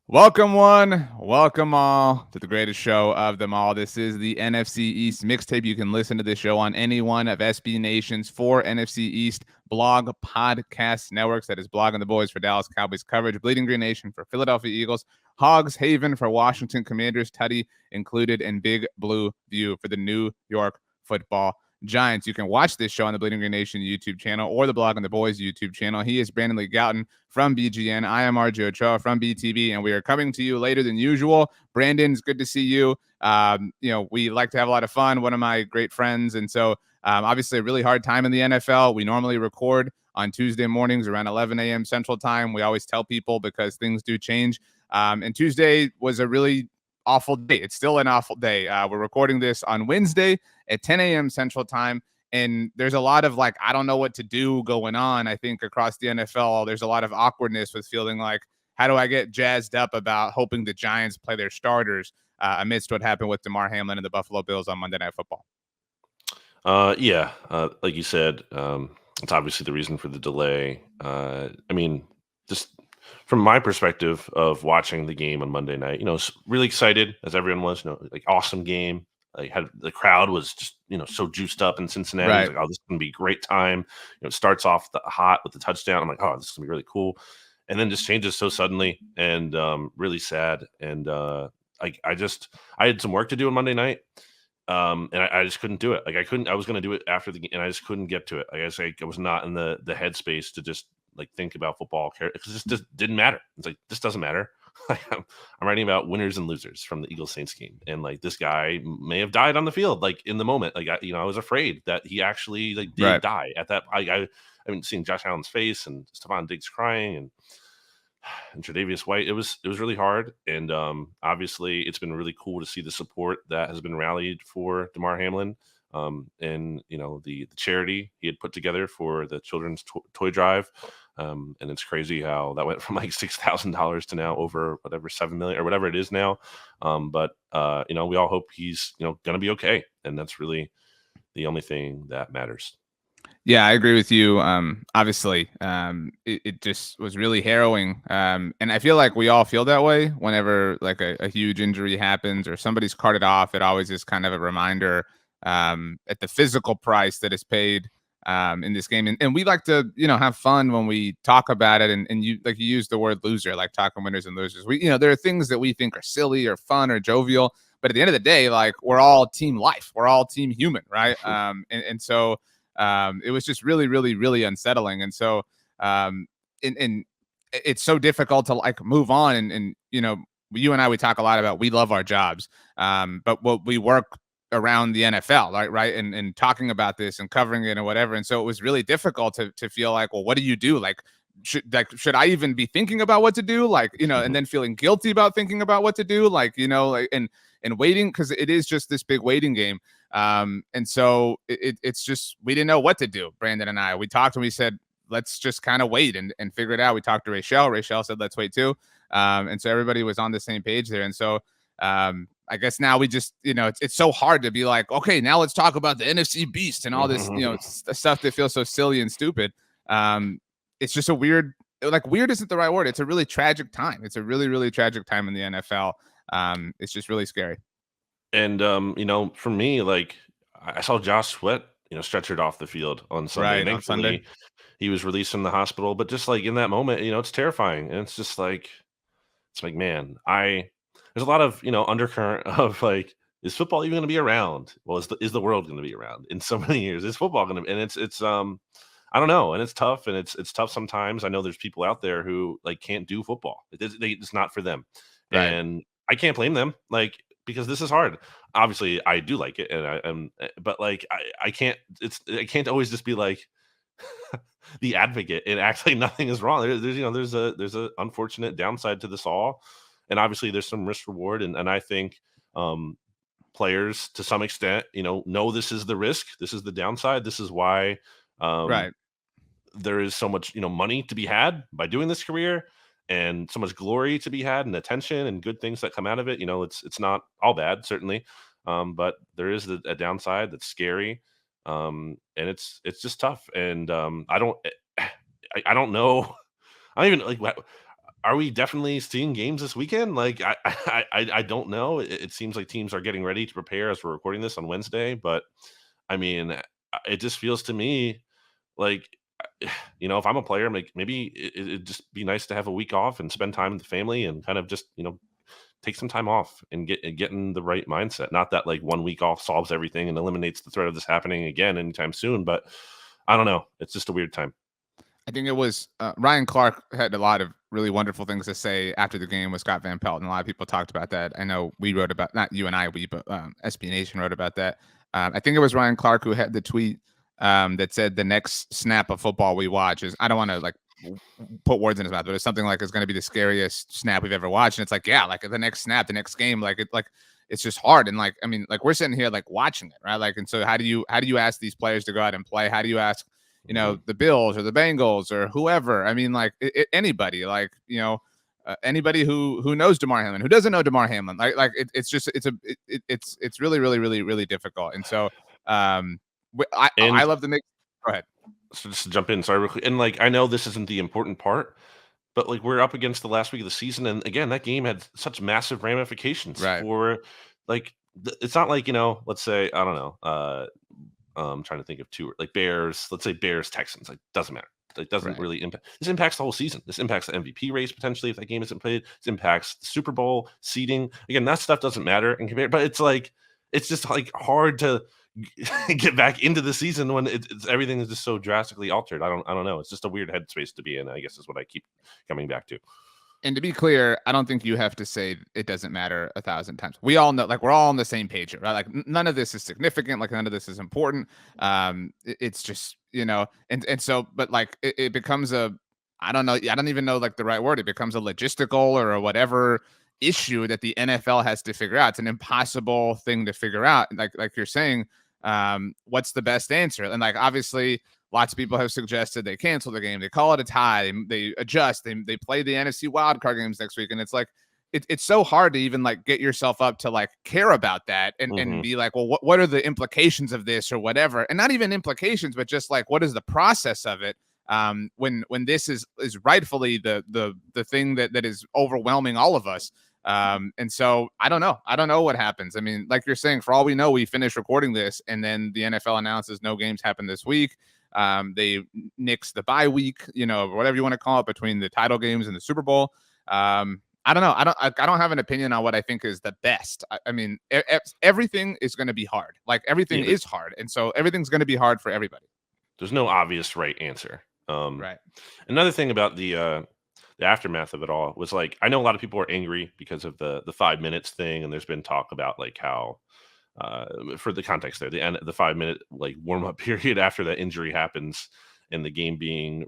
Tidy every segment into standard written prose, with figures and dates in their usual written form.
Welcome one, welcome all to the greatest show of them all. This is the NFC East Mixtape. You can listen to this show on any one of SB Nation's 4 NFC East blog podcast networks. That is Blogging the Boys for Dallas Cowboys coverage, Bleeding Green Nation for Philadelphia Eagles, Hogs Haven for Washington Commanders, Tutty included, and Big Blue View for the New York Football Giants. You can watch this show on the Bleeding Green Nation YouTube channel or the Blog on the Boys YouTube channel. He is Brandon Lee Gowton from BGN. I am RJ Ochoa from BTV, and we are coming to you later than usual. Brandon, it's good to see you. We like to have a lot of fun. One of my great friends, and so obviously a really hard time in the NFL. We normally record on Tuesday mornings around 11 a.m. Central Time. We always tell people because things do change. And Tuesday was a really awful day. It's still an awful day. We're recording this on Wednesday at 10 a.m. Central Time. And there's a lot of I don't know what to do going on. I think across the NFL, there's a lot of awkwardness with feeling like, how do I get jazzed up about hoping the Giants play their starters amidst what happened with Damar Hamlin and the Buffalo Bills on Monday Night Football? Like you said, it's obviously the reason for the delay. Just from my perspective of watching the game on Monday night, really excited as everyone was, awesome game. The crowd was just, so juiced up in Cincinnati. Right. I was like, oh, this is going to be a great time. It starts off hot with the touchdown. I'm like, oh, this is going to be really cool. And then just changes so suddenly and really sad. And I had some work to do on Monday night. And I just couldn't do it. I was going to do it after the game and I just couldn't get to it. I was not in the headspace to just think about football because it just didn't matter. It's like, this doesn't matter. I'm writing about winners and losers from the Eagles Saints game. And this guy may have died on the field, in the moment. I was afraid that he actually did die at that. I mean, seeing Josh Allen's face and Stephon Diggs crying and Tre'Davious White, it was really hard. And obviously it's been really cool to see the support that has been rallied for Damar Hamlin. And the charity he had put together for the children's toy drive. And it's crazy how that went from $6,000 to now over whatever 7 million or whatever it is now. But we all hope he's gonna be okay, and that's really the only thing that matters. Yeah, I agree with you. Obviously, it just was really harrowing. And I feel like we all feel that way whenever a huge injury happens or somebody's carted off. It always is kind of a reminder at the physical price that is paid in this game. And we like to, have fun when we talk about it. And you use the word loser, talking winners and losers. There are things that we think are silly or fun or jovial. But at the end of the day, we're all team life. We're all team human, right? And so it was just really, really, really unsettling. And so and it's so difficult to move on. And you and I, we talk a lot about we love our jobs, but what we work around the NFL, right? And talking about this and covering it and whatever. And so it was really difficult to feel like, well, what do you do? Should I even be thinking about what to do? And then feeling guilty about thinking about what to do, and waiting, because it is just this big waiting game. And so it's just, we didn't know what to do. Brandon and I, we talked and we said, let's just kind of wait and figure it out. We talked to Rachel said, let's wait too. And so everybody was on the same page there. And so, I guess now we just, it's so hard to be like, okay, now let's talk about the NFC Beast and all this, stuff that feels so silly and stupid. It's just a weird isn't the right word. It's a really tragic time. It's a really, really tragic time in the NFL. It's just really scary. And for me, I saw Josh Sweat, stretchered off the field on Sunday. Right, and on Sunday. He was released from the hospital, but just in that moment, it's terrifying. And it's just man, there's a lot of, undercurrent of is football even going to be around? Well, is the world going to be around in so many years? Is football going to? And it's I don't know, and it's tough, and it's tough sometimes. I know there's people out there who can't do football. It's not for them, right. And I can't blame them, because this is hard. Obviously, I do like it, and but I can't. I can't always just be the advocate and act like nothing is wrong. There's a unfortunate downside to this all. And obviously there's some risk reward. And I think players to some extent, know this is the risk. This is the downside. This is why right. There is so much, money to be had by doing this career and so much glory to be had and attention and good things that come out of it. It's not all bad, certainly. But there is a downside that's scary. And it's just tough. And I don't know. I don't even are we definitely seeing games this weekend? Like, I don't know. It seems like teams are getting ready to prepare as we're recording this on Wednesday, but I mean, it just feels to me like, if I'm a player, like maybe it'd just be nice to have a week off and spend time with the family and kind of just, take some time off and get in the right mindset. Not that like 1 week off solves everything and eliminates the threat of this happening again anytime soon, but I don't know. It's just a weird time. I think it was Ryan Clark had a lot of really wonderful things to say after the game with Scott Van Pelt, and a lot of people talked about that. I know we wrote about, not you and I, but SB Nation wrote about that. I think it was Ryan Clark who had the tweet that said the next snap of football we watch is, I don't want to like put words in his mouth, but it's something like it's going to be the scariest snap we've ever watched. And it's like, yeah, like the next snap, the next game, it's just hard. And like, I mean, like we're sitting here like watching it, right? Like, and so how do you ask these players to go out and play? How do you ask, the Bills or the Bengals or whoever? I mean, like anybody, like, anybody who knows Damar Hamlin, who doesn't know Damar Hamlin, it's really, really, really, really difficult. And so, I love the mix. Go ahead. So just to jump in, sorry, real quick. And like, I know this isn't the important part, but like we're up against the last week of the season, and again, that game had such massive ramifications Right. for like. It's not like let's say I don't know. I'm trying to think of two like Bears. Let's say Bears Texans. Like doesn't matter. It doesn't really impact. This impacts the whole season. This impacts the MVP race potentially if that game isn't played. This impacts the Super Bowl seeding. Again, that stuff doesn't matter and compare. But it's just like hard to get back into the season when everything is just so drastically altered. I don't know. It's just a weird headspace to be in, I guess is what I keep coming back to. And to be clear, I don't think you have to say it doesn't matter 1,000 times. We all know, like we're all on the same page here, right? Like none of this is significant. Like none of this is important. It's just, and so, but like it becomes I don't know. I don't even know like the right word. It becomes a logistical or a whatever issue that the NFL has to figure out. It's an impossible thing to figure out. Like you're saying, what's the best answer? And like, obviously, lots of people have suggested they cancel the game, they call it a tie, they adjust, they play the NFC wildcard games next week. And it's like, it's so hard to even like get yourself up to like care about that and be like, well, what are the implications of this or whatever? And not even implications, but just like, what is the process of it? When this is rightfully the thing that is overwhelming all of us. And so I don't know what happens. I mean, like you're saying, for all we know, we finish recording this and then the NFL announces no games happen this week. They nix the bye week, whatever you want to call it, between the title games and the Super Bowl. I don't know. I don't have an opinion on what I think is the best. I mean, everything is going to be hard. Like everything is hard. And so everything's going to be hard for everybody. There's no obvious right answer. Right. Another thing about the aftermath of it all was like, I know a lot of people are angry because of the 5 minutes thing. And there's been talk about like how, for the context there, the 5 minute like warm up period after that injury happens and the game being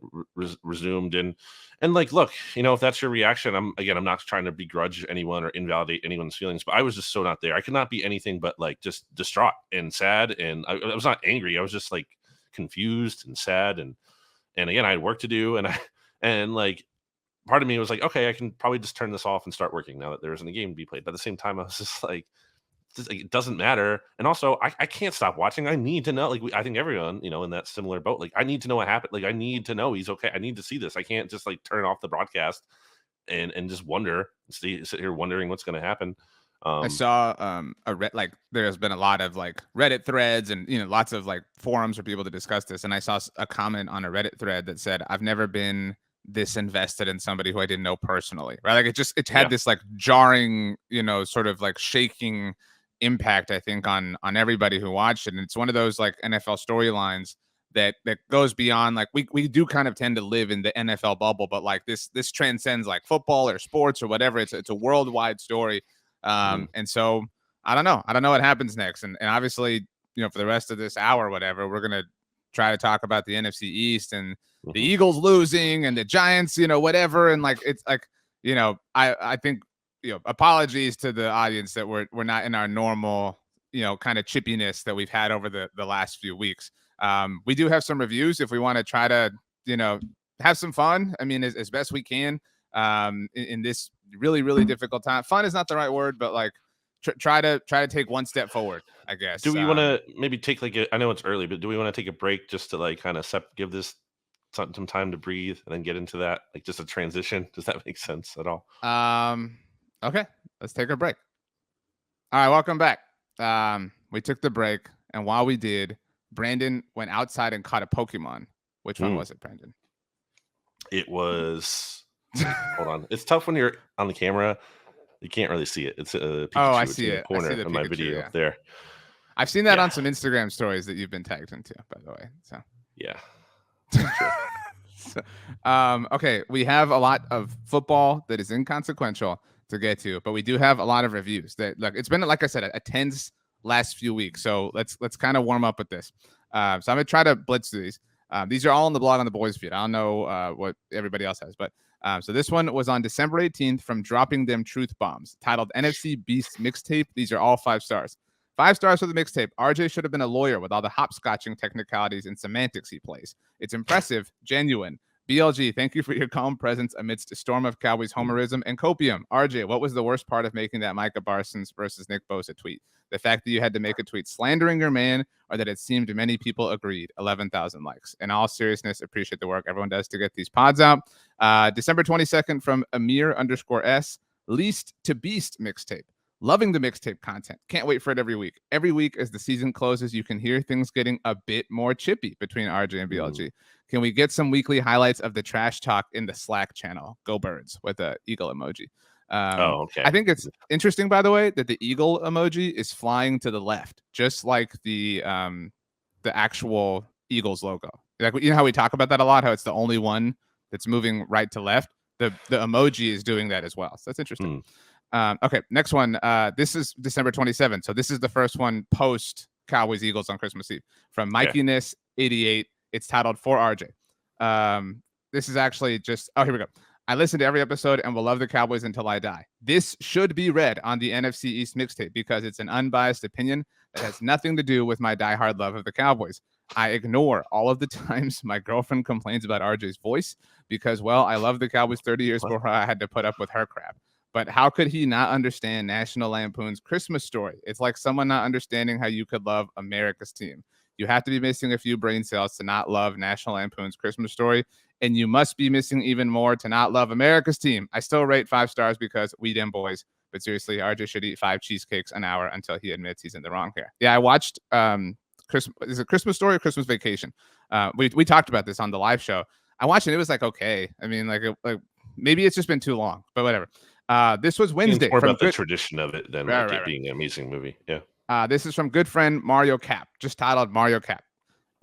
resumed. And like, look, if that's your reaction, I'm not trying to begrudge anyone or invalidate anyone's feelings, but I was just so not there. I could not be anything but like just distraught and sad. And I was not angry. I was just like confused and sad. And again, I had work to do. And like, part of me was like, okay, I can probably just turn this off and start working now that there isn't a game to be played. But at the same time, I was just like, it doesn't matter. And also, I can't stop watching. I need to know. Like, I think everyone, in that similar boat. Like, I need to know what happened. Like, I need to know he's okay. I need to see this. I can't just like turn off the broadcast and just sit here wondering what's going to happen. I saw there's been a lot of like Reddit threads and lots of like forums for people to discuss this. And I saw a comment on a Reddit thread that said, "I've never been this invested in somebody who I didn't know personally." Right? Like it had this like jarring, sort of like shaking impact, I think, on everybody who watched it. And it's one of those like NFL storylines that goes beyond, like, we do kind of tend to live in the NFL bubble, but like this transcends like football or sports or whatever. It's a worldwide story. And so I don't know what happens next. And obviously, for the rest of this hour or whatever, we're going to try to talk about the NFC East and the Eagles losing and the Giants, whatever. And like, it's like, I think, apologies to the audience that we're not in our normal, kind of chippiness that we've had over the last few weeks. We do have some reviews if we want to try to, have some fun. I mean, as best we can, in this really, really difficult time. Fun is not the right word, but like try to take one step forward, I guess. Do we want to maybe take like I know it's early, but do we want to take a break just to like kind of give this some time to breathe and then get into that, like just a transition. Does that make sense at all? Okay, let's take a break. All right, welcome back. We took the break, and while we did, Brandon went outside and caught a Pokemon. Which one was it, Brandon? It was. Hold on. It's tough when you're on the camera. You can't really see it. It's a Pikachu. I see in it. the corner of my video there. I've seen that on some Instagram stories that you've been tagged into, by the way. So yeah. So, okay, we have a lot of football that is inconsequential to get to, but we do have a lot of reviews that look. It's been, like I said, a tense last few weeks, so let's kind of warm up with this. So I'm gonna try to blitz through these. These are all on the blog on the boys feed. I don't know what everybody else has, but so this one was on December 18th from Dropping Them Truth Bombs, titled NFC Beast Mixtape. These are all 5 stars. 5 stars for the mixtape. RJ should have been a lawyer with all the hopscotching technicalities and semantics he plays. It's impressive, genuine. BLG, thank you for your calm presence amidst a storm of Cowboys homerism and copium. RJ, what was the worst part of making that Micah Parsons versus Nick Bosa tweet? The fact that you had to make a tweet slandering your man, or that it seemed many people agreed? 11,000 likes. In all seriousness, appreciate the work everyone does to get these pods out. December 22nd from Amir_S, Least to Beast mixtape. Loving the mixtape content. Can't wait for it every week. Every week as the season closes, you can hear things getting a bit more chippy between RJ and BLG. Can we get some weekly highlights of the trash talk in the Slack channel? Go Birds, with a eagle emoji. Okay. I think it's interesting, by the way, that the eagle emoji is flying to the left, just like the actual Eagles logo. Like, you know how we talk about that a lot, how it's the only one that's moving right to left? The emoji is doing that as well. So that's interesting. Okay, next one. This is December 27th. So this is the first one post Cowboys Eagles on Christmas Eve from Mikey-ness 88. It's titled For RJ. This is actually just, here we go. I listen to every episode and will love the Cowboys until I die. This should be read on the NFC East Mixtape because it's an unbiased opinion that has nothing to do with my diehard love of the Cowboys. I ignore all of the times my girlfriend complains about RJ's voice because, well, I love the Cowboys 30 years before I had to put up with her crap. But how could he not understand National Lampoon's Christmas Story? It's like someone not understanding how you could love America's team. You have to be missing a few brain cells to not love National Lampoon's Christmas Story, and you must be missing even more to not love America's team. I still rate 5 stars because we them boys. But seriously, RJ should eat 5 cheesecakes an hour until he admits he's in the wrong here. Yeah, I watched is it Christmas Story or Christmas Vacation? We talked about this on the live show. I watched it. It was like okay. I mean, like maybe it's just been too long, but whatever. This was Wednesday. It's more about the tradition of it than it being an amazing movie. Yeah. This is from good friend Mario Cap, just titled Mario Cap.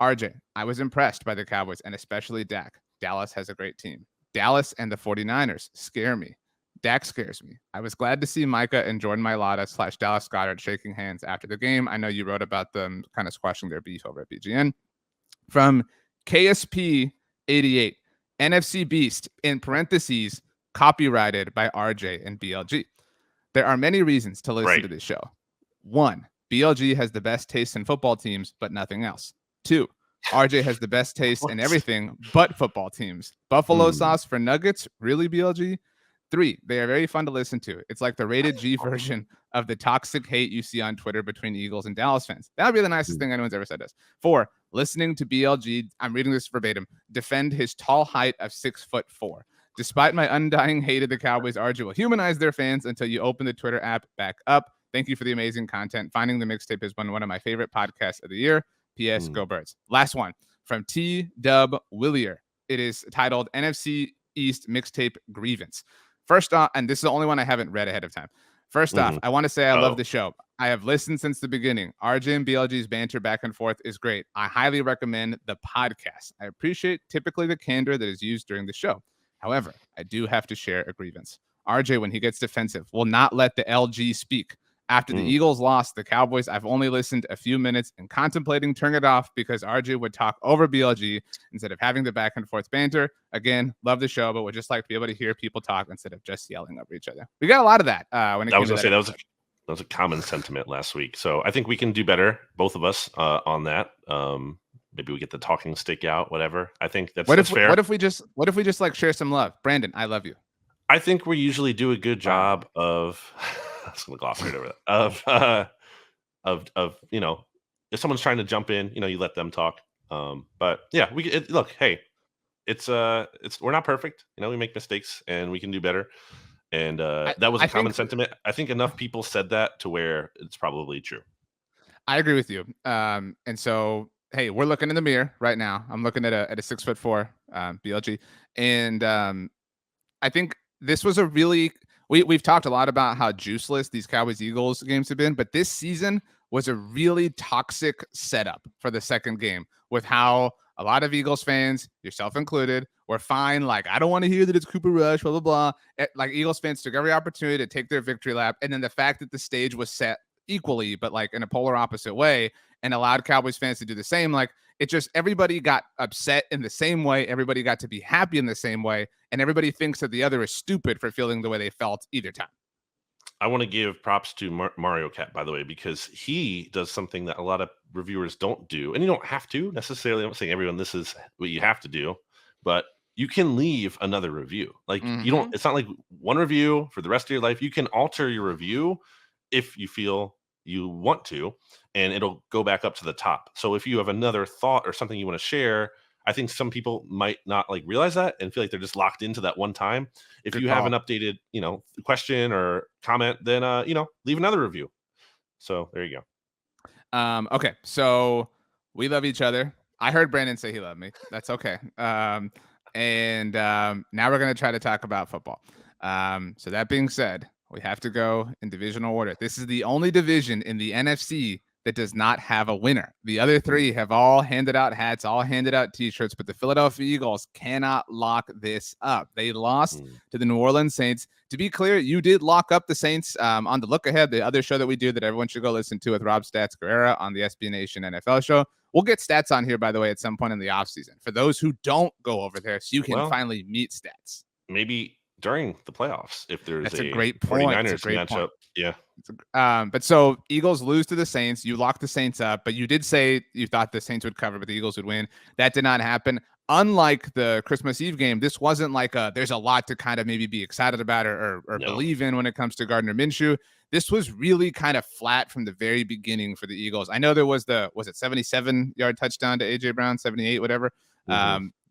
RJ, I was impressed by the Cowboys and especially Dak. Dallas has a great team. Dallas and the 49ers scare me. Dak scares me. I was glad to see Micah and Jordan Mailata / Dallas Goedert shaking hands after the game. I know you wrote about them kind of squashing their beef over at BGN. From KSP 88, NFC Beast, in parentheses, copyrighted by RJ and BLG. There are many reasons to listen to this show. 1, BLG has the best taste in football teams, but nothing else. 2, RJ has the best taste in everything but football teams. Buffalo sauce for nuggets? Really, BLG? 3, they are very fun to listen to. It's like the rated G version of the toxic hate you see on Twitter between Eagles and Dallas fans. That would be the nicest thing anyone's ever said to us. 4, listening to BLG, I'm reading this verbatim, defend his tall height of 6'4". Despite my undying hate of the Cowboys, RJ will humanize their fans until you open the Twitter app back up. Thank you for the amazing content. Finding the mixtape has been one of my favorite podcasts of the year. P.S. Go Birds. Last one from T-Dub Willier. It is titled NFC East Mixtape Grievance. First off, and this is the only one I haven't read ahead of time. First off, I want to say I love the show. I have listened since the beginning. RJ and BLG's banter back and forth is great. I highly recommend the podcast. I appreciate typically the candor that is used during the show. However, I do have to share a grievance. RJ, when he gets defensive, will not let the LG speak. After the Eagles lost the Cowboys, I've only listened a few minutes and contemplating turning it off because RJ would talk over BLG instead of having the back and forth banter. Again, love the show, but would just like to be able to hear people talk instead of just yelling over each other. We got a lot of that. When it I was going to say that was a common sentiment last week. So I think we can do better, both of us, on that. Maybe we get the talking stick out, whatever. I think that's fair. What if we just like share some love? Brandon, I love you. I think we usually do a good job of I was gonna gloss right over that. Of if someone's trying to jump in, you let them talk. But yeah, look, hey, it's we're not perfect. We make mistakes and we can do better. And that was a I common think sentiment. I think enough people said that to where it's probably true. I agree with you. And so, hey, we're looking in the mirror right now. I'm looking at a 6'4" BLG, and I think this was a really we've talked a lot about how juiceless these Cowboys Eagles games have been, but this season was a really toxic setup for the second game with how a lot of Eagles fans, yourself included, were fine. Like, I don't want to hear that it's Cooper Rush, blah, blah, blah. Like, Eagles fans took every opportunity to take their victory lap. And then the fact that the stage was set equally, but like in a polar opposite way, and allowed Cowboys fans to do the same. Like, it just, everybody got upset in the same way. Everybody got to be happy in the same way. And everybody thinks that the other is stupid for feeling the way they felt either time. I want to give props to Mario Cat, by the way, because he does something that a lot of reviewers don't do. And you don't have to necessarily. I'm not saying everyone, this is what you have to do, but you can leave another review. Like, you don't, it's not like one review for the rest of your life. You can alter your review if you feel you want to, and it'll go back up to the top. So if you have another thought or something you want to share, I think some people might not like realize that and feel like they're just locked into that one time. If Good you call. have an updated, question or comment, then leave another review. So there you go. Okay, so we love each other. I heard Brandon say he loved me. That's okay. And now we're gonna try to talk about football. So that being said, we have to go in divisional order. This is the only division in the NFC that does not have a winner. The other three have all handed out hats, all handed out t-shirts, but the Philadelphia Eagles cannot lock this up. They lost to the New Orleans Saints. To be clear, you did lock up the Saints on the Look Ahead, the other show that we do that everyone should go listen to with Rob Stats Guerrera on the SB Nation NFL show. We'll get stats on here, by the way, at some point in the offseason for those who don't go over there, so you can finally meet stats. Maybe during the playoffs, if there's a great point. 49ers matchup. Point. Yeah. But so Eagles lose to the Saints. You locked the Saints up, but you did say you thought the Saints would cover, but the Eagles would win. That did not happen. Unlike the Christmas Eve game, this wasn't like there's a lot to kind of maybe be excited about or believe in when it comes to Gardner Minshew. This was really kind of flat from the very beginning for the Eagles. I know there was it 77-yard touchdown to AJ Brown, 78, whatever.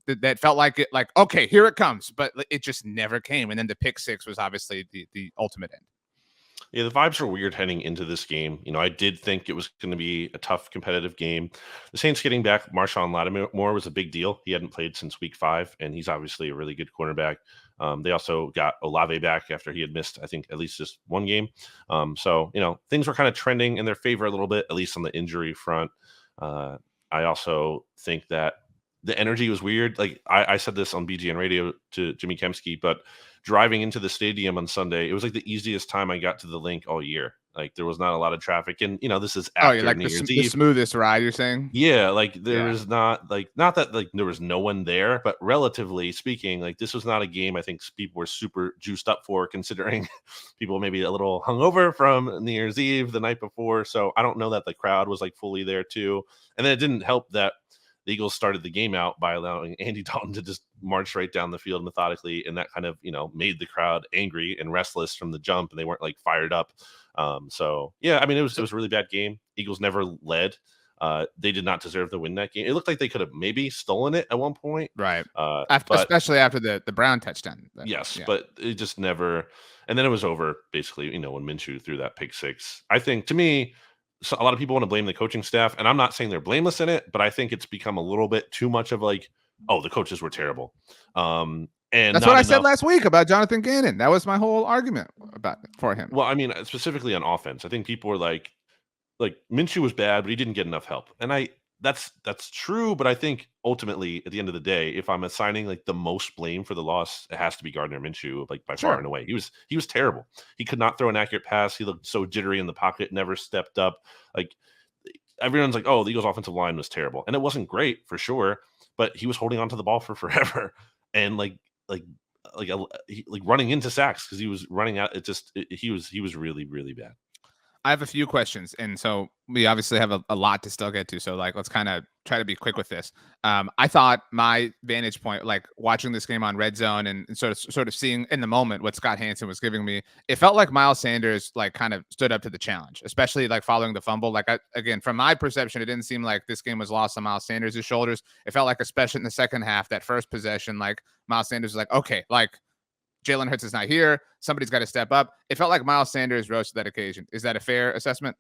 That felt like it, like, okay, here it comes, but it just never came. And then the pick six was obviously the ultimate end. Yeah, the vibes are weird heading into this game. I did think it was going to be a tough competitive game. The Saints getting back Marshawn Lattimore was a big deal. He hadn't played since week 5, and he's obviously a really good cornerback. They also got Olave back after he had missed, I think, at least just one game. So, things were kind of trending in their favor a little bit, at least on the injury front. I also think that the energy was weird. Like I said this on BGN radio to Jimmy Kempski, but driving into the stadium on Sunday, it was like the easiest time I got to the link all year. Like there was not a lot of traffic, and this is after like New Year's the Eve. Smoothest ride, you're saying? Yeah, like there was not that like there was no one there, but relatively speaking, like this was not a game I think people were super juiced up for, considering people maybe a little hungover from New Year's Eve the night before. So I don't know that the crowd was like fully there too, and then it didn't help that the Eagles started the game out by allowing Andy Dalton to just march right down the field methodically, and that kind of made the crowd angry and restless from the jump, and they weren't like fired up. So yeah, I mean it was a really bad game. Eagles never led. They did not deserve to win that game. It looked like they could have maybe stolen it at one point, right? Especially after the Brown touchdown. Yes, but it just never. And then it was over basically. When Minshew threw that pick six. I think to me, so a lot of people want to blame the coaching staff, and I'm not saying they're blameless in it, but I think it's become a little bit too much of like, oh, the coaches were terrible. And that's what I said last week about Jonathan Gannon. That was my whole argument for him. Well, I mean, specifically on offense, I think people were like Minshew was bad, but he didn't get enough help. And that's true, but I think ultimately at the end of the day, if I'm assigning like the most blame for the loss, it has to be Gardner Minshew, like by far and away. He was terrible. He could not throw an accurate pass. He looked so jittery in the pocket, never stepped up. Like everyone's like, oh, the Eagles offensive line was terrible. And it wasn't great for sure, but he was holding onto the ball for forever. And like running into sacks because he was running out. He was really, really bad. I have a few questions, and so we obviously have a lot to still get to. So let's kind of try to be quick with this. I thought my vantage point, like watching this game on Red Zone and sort of seeing in the moment what Scott Hansen was giving me, it felt like Miles Sanders like kind of stood up to the challenge, especially like following the fumble. Like again, from my perception, it didn't seem like this game was lost on Miles Sanders' shoulders. It felt like, especially in the second half, that first possession, like Miles Sanders was like, okay, like Jalen Hurts is not here. Somebody's got to step up. It felt like Miles Sanders rose to that occasion. Is that a fair assessment?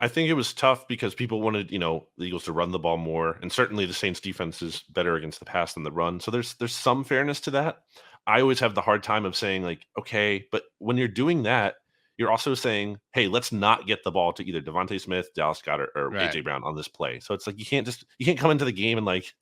I think it was tough because people wanted, the Eagles to run the ball more, and certainly the Saints defense is better against the pass than the run. So there's some fairness to that. I always have the hard time of saying like, okay, but when you're doing that, you're also saying, hey, let's not get the ball to either Devontae Smith, Dallas Goedert, or Right. AJ Brown on this play. So it's like you can't come into the game and like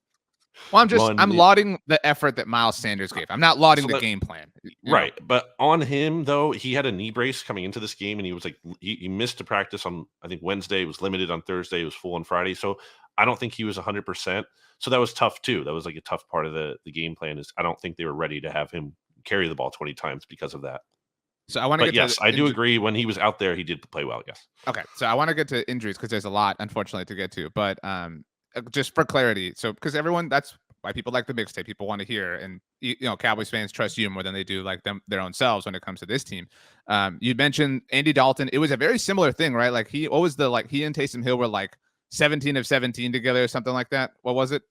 Well, run. I'm lauding the effort that Miles Sanders gave. I'm not lauding the game plan. Right. But on him, though, he had a knee brace coming into this game, and he was like, he missed a practice on, I think, Wednesday. It was limited on Thursday. It was full on Friday. So I don't think he was 100%. So that was tough, too. That was like a tough part of the game plan is I don't think they were ready to have him carry the ball 20 times because of that. So I want to get yes, to I do agree. When he was out there, he did play well, yes. Okay. So I want to get to injuries because there's a lot, unfortunately, to get to. But just for clarity, so because everyone, that's why people like the mixtape. People want to hear, and Cowboys fans trust you more than they do like their own selves when it comes to this team. You mentioned Andy Dalton. It was a very similar thing, right? Like he and Taysom Hill were like 17 of 17 together or something like that. What was it?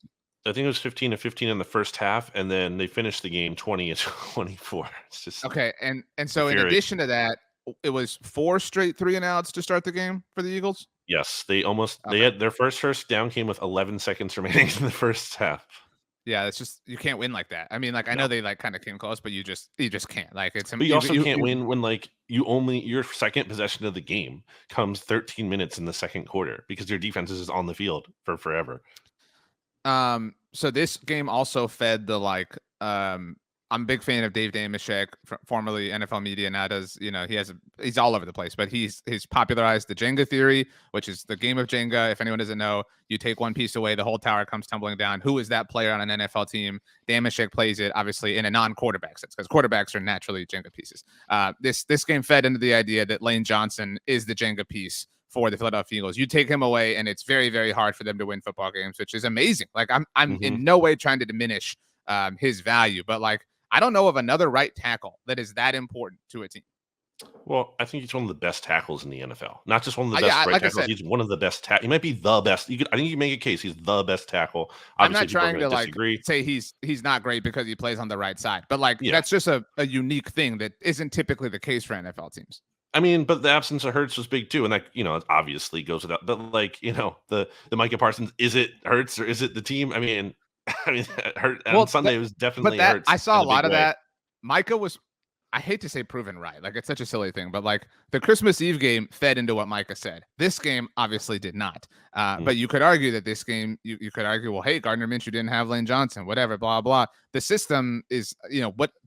I think it was 15 of 15 in the first half, and then they finished the game 20 of 24. It's just okay. And so in addition to that, it was 4 straight 3-and-outs to start the game for the Eagles. Yes, they had their first down came with 11 seconds remaining in the first half. Yeah, it's just you can't win like that. I mean, like I know they like kind of came close, but you just can't. Like it's. But you also can't win when like your second possession of the game comes 13 minutes in the second quarter because your defense is on the field for forever. So this game also fed the I'm a big fan of Dave Damashek, formerly NFL Media. Now he's all over the place, but he's popularized the Jenga theory, which is the game of Jenga. If anyone doesn't know, you take one piece away, the whole tower comes tumbling down. Who is that player on an NFL team? Damashek plays it obviously in a non-quarterback sense because quarterbacks are naturally Jenga pieces. This game fed into the idea that Lane Johnson is the Jenga piece for the Philadelphia Eagles. You take him away, and it's very, very hard for them to win football games, which is amazing. Like I'm in no way trying to diminish his value, but like I don't know of another right tackle that is that important to a team. Well, I think he's one of the best tackles in the NFL. Not just one of the best right tackles. He's one of the best. He might be the best. I think you can make a case he's the best tackle. Obviously, I'm not trying to say he's not great because he plays on the right side, but that's just a unique thing that isn't typically the case for NFL teams. I mean, but the absence of Hurts was big too, and that it obviously goes without. But the Micah Parsons, is it Hurts or is it the team? I mean, on Sunday it was definitely Hurts. I saw a lot of that. Micah was, I hate to say proven right. Like it's such a silly thing, but like the Christmas Eve game fed into what Micah said. This game obviously did not. But you could argue that this game, you could argue, well, hey, Gardner Minshew didn't have Lane Johnson, whatever, blah, blah. The system is,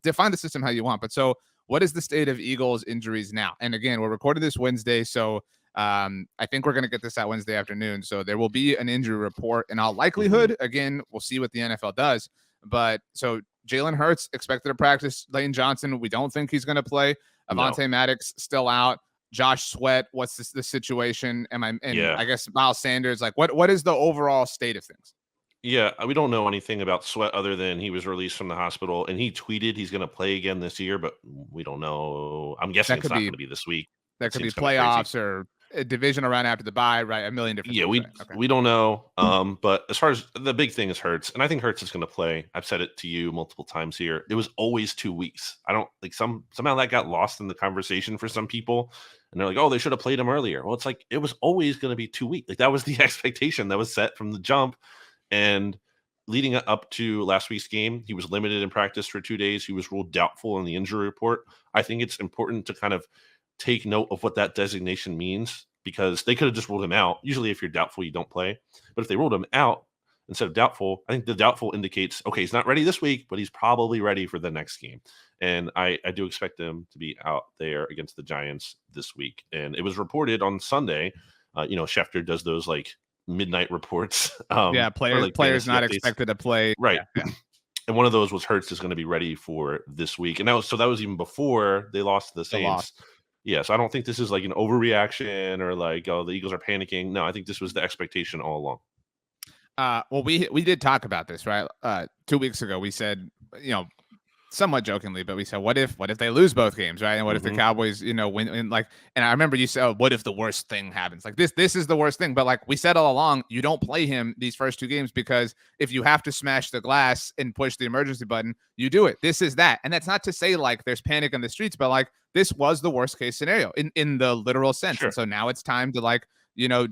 define the system how you want. But so what is the state of Eagles injuries now? And again, we're recording this Wednesday, so I think we're going to get this out Wednesday afternoon. So there will be an injury report in all likelihood. Again, we'll see what the NFL does. But so Jalen Hurts expected to practice. Lane Johnson, we don't think he's going to play. Avonte Maddox still out. Josh Sweat, what's the situation? I guess Miles Sanders, like what is the overall state of things? Yeah, we don't know anything about Sweat other than he was released from the hospital and he tweeted he's going to play again this year, but we don't know. I'm guessing it's not going to be this week. That could be playoffs or a divisional round after the bye, right? A million different things. We don't know. But as far as the big thing is Hurts, and I think Hurts is going to play. I've said it to you multiple times here. It was always 2 weeks. I don't like somehow that got lost in the conversation for some people. And they're like, oh, they should have played him earlier. Well, it's like it was always going to be 2 weeks. Like that was the expectation that was set from the jump. And leading up to last week's game, he was limited in practice for 2 days. He was ruled doubtful in the injury report. I think it's important to kind of take note of what that designation means because they could have just ruled him out. Usually if you're doubtful, you don't play. But if they ruled him out instead of doubtful, I think the doubtful indicates, okay, he's not ready this week, but he's probably ready for the next game. And I do expect him to be out there against the Giants this week. And it was reported on Sunday, Schefter does those like midnight reports. Players not expected to play. Right. Yeah. And one of those was Hurts is going to be ready for this week. And that was even before they lost to the Saints. Yeah, so I don't think this is like an overreaction or like, oh, the Eagles are panicking. No, I think this was the expectation all along. Well, we did talk about this, right? 2 weeks ago, we said, you know, somewhat jokingly, but we said, what if they lose both games, right? And what if the Mm-hmm. Cowboys, win? And like, and I remember you said, oh, what if the worst thing happens? Like this is the worst thing. But like we said all along, you don't play him these first two games because if you have to smash the glass and push the emergency button, you do it. This is that, and that's not to say like there's panic in the streets, but like this was the worst case scenario in the literal sense. Sure. And so now it's time to like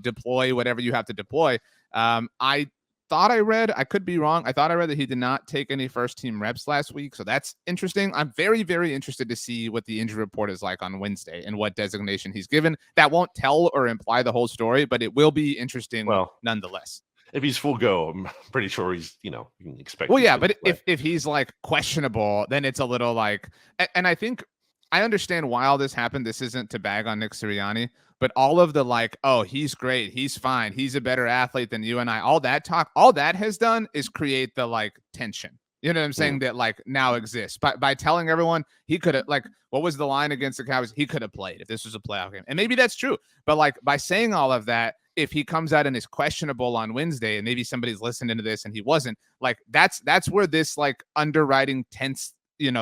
deploy whatever you have to deploy. I thought I read, I could be wrong. I thought I read that he did not take any first team reps last week. So that's interesting. I'm very, very interested to see what the injury report is like on Wednesday and what designation he's given. That won't tell or imply the whole story, but it will be interesting nonetheless. If he's full go, I'm pretty sure he's, you can expect. Well, yeah, but if he's like questionable, then it's a little like, and I think I understand why all this happened. This isn't to bag on Nick Sirianni, but all of the like, oh, he's great, he's fine, he's a better athlete than you and I, all that talk, all that has done is create the like tension. You know what I'm saying? That like now exists by telling everyone he could have, like, what was the line against the Cowboys? He could have played if this was a playoff game. And maybe that's true. But like by saying all of that, if he comes out and is questionable on Wednesday and maybe somebody's listening to this and he wasn't, like that's where this like underwriting tense,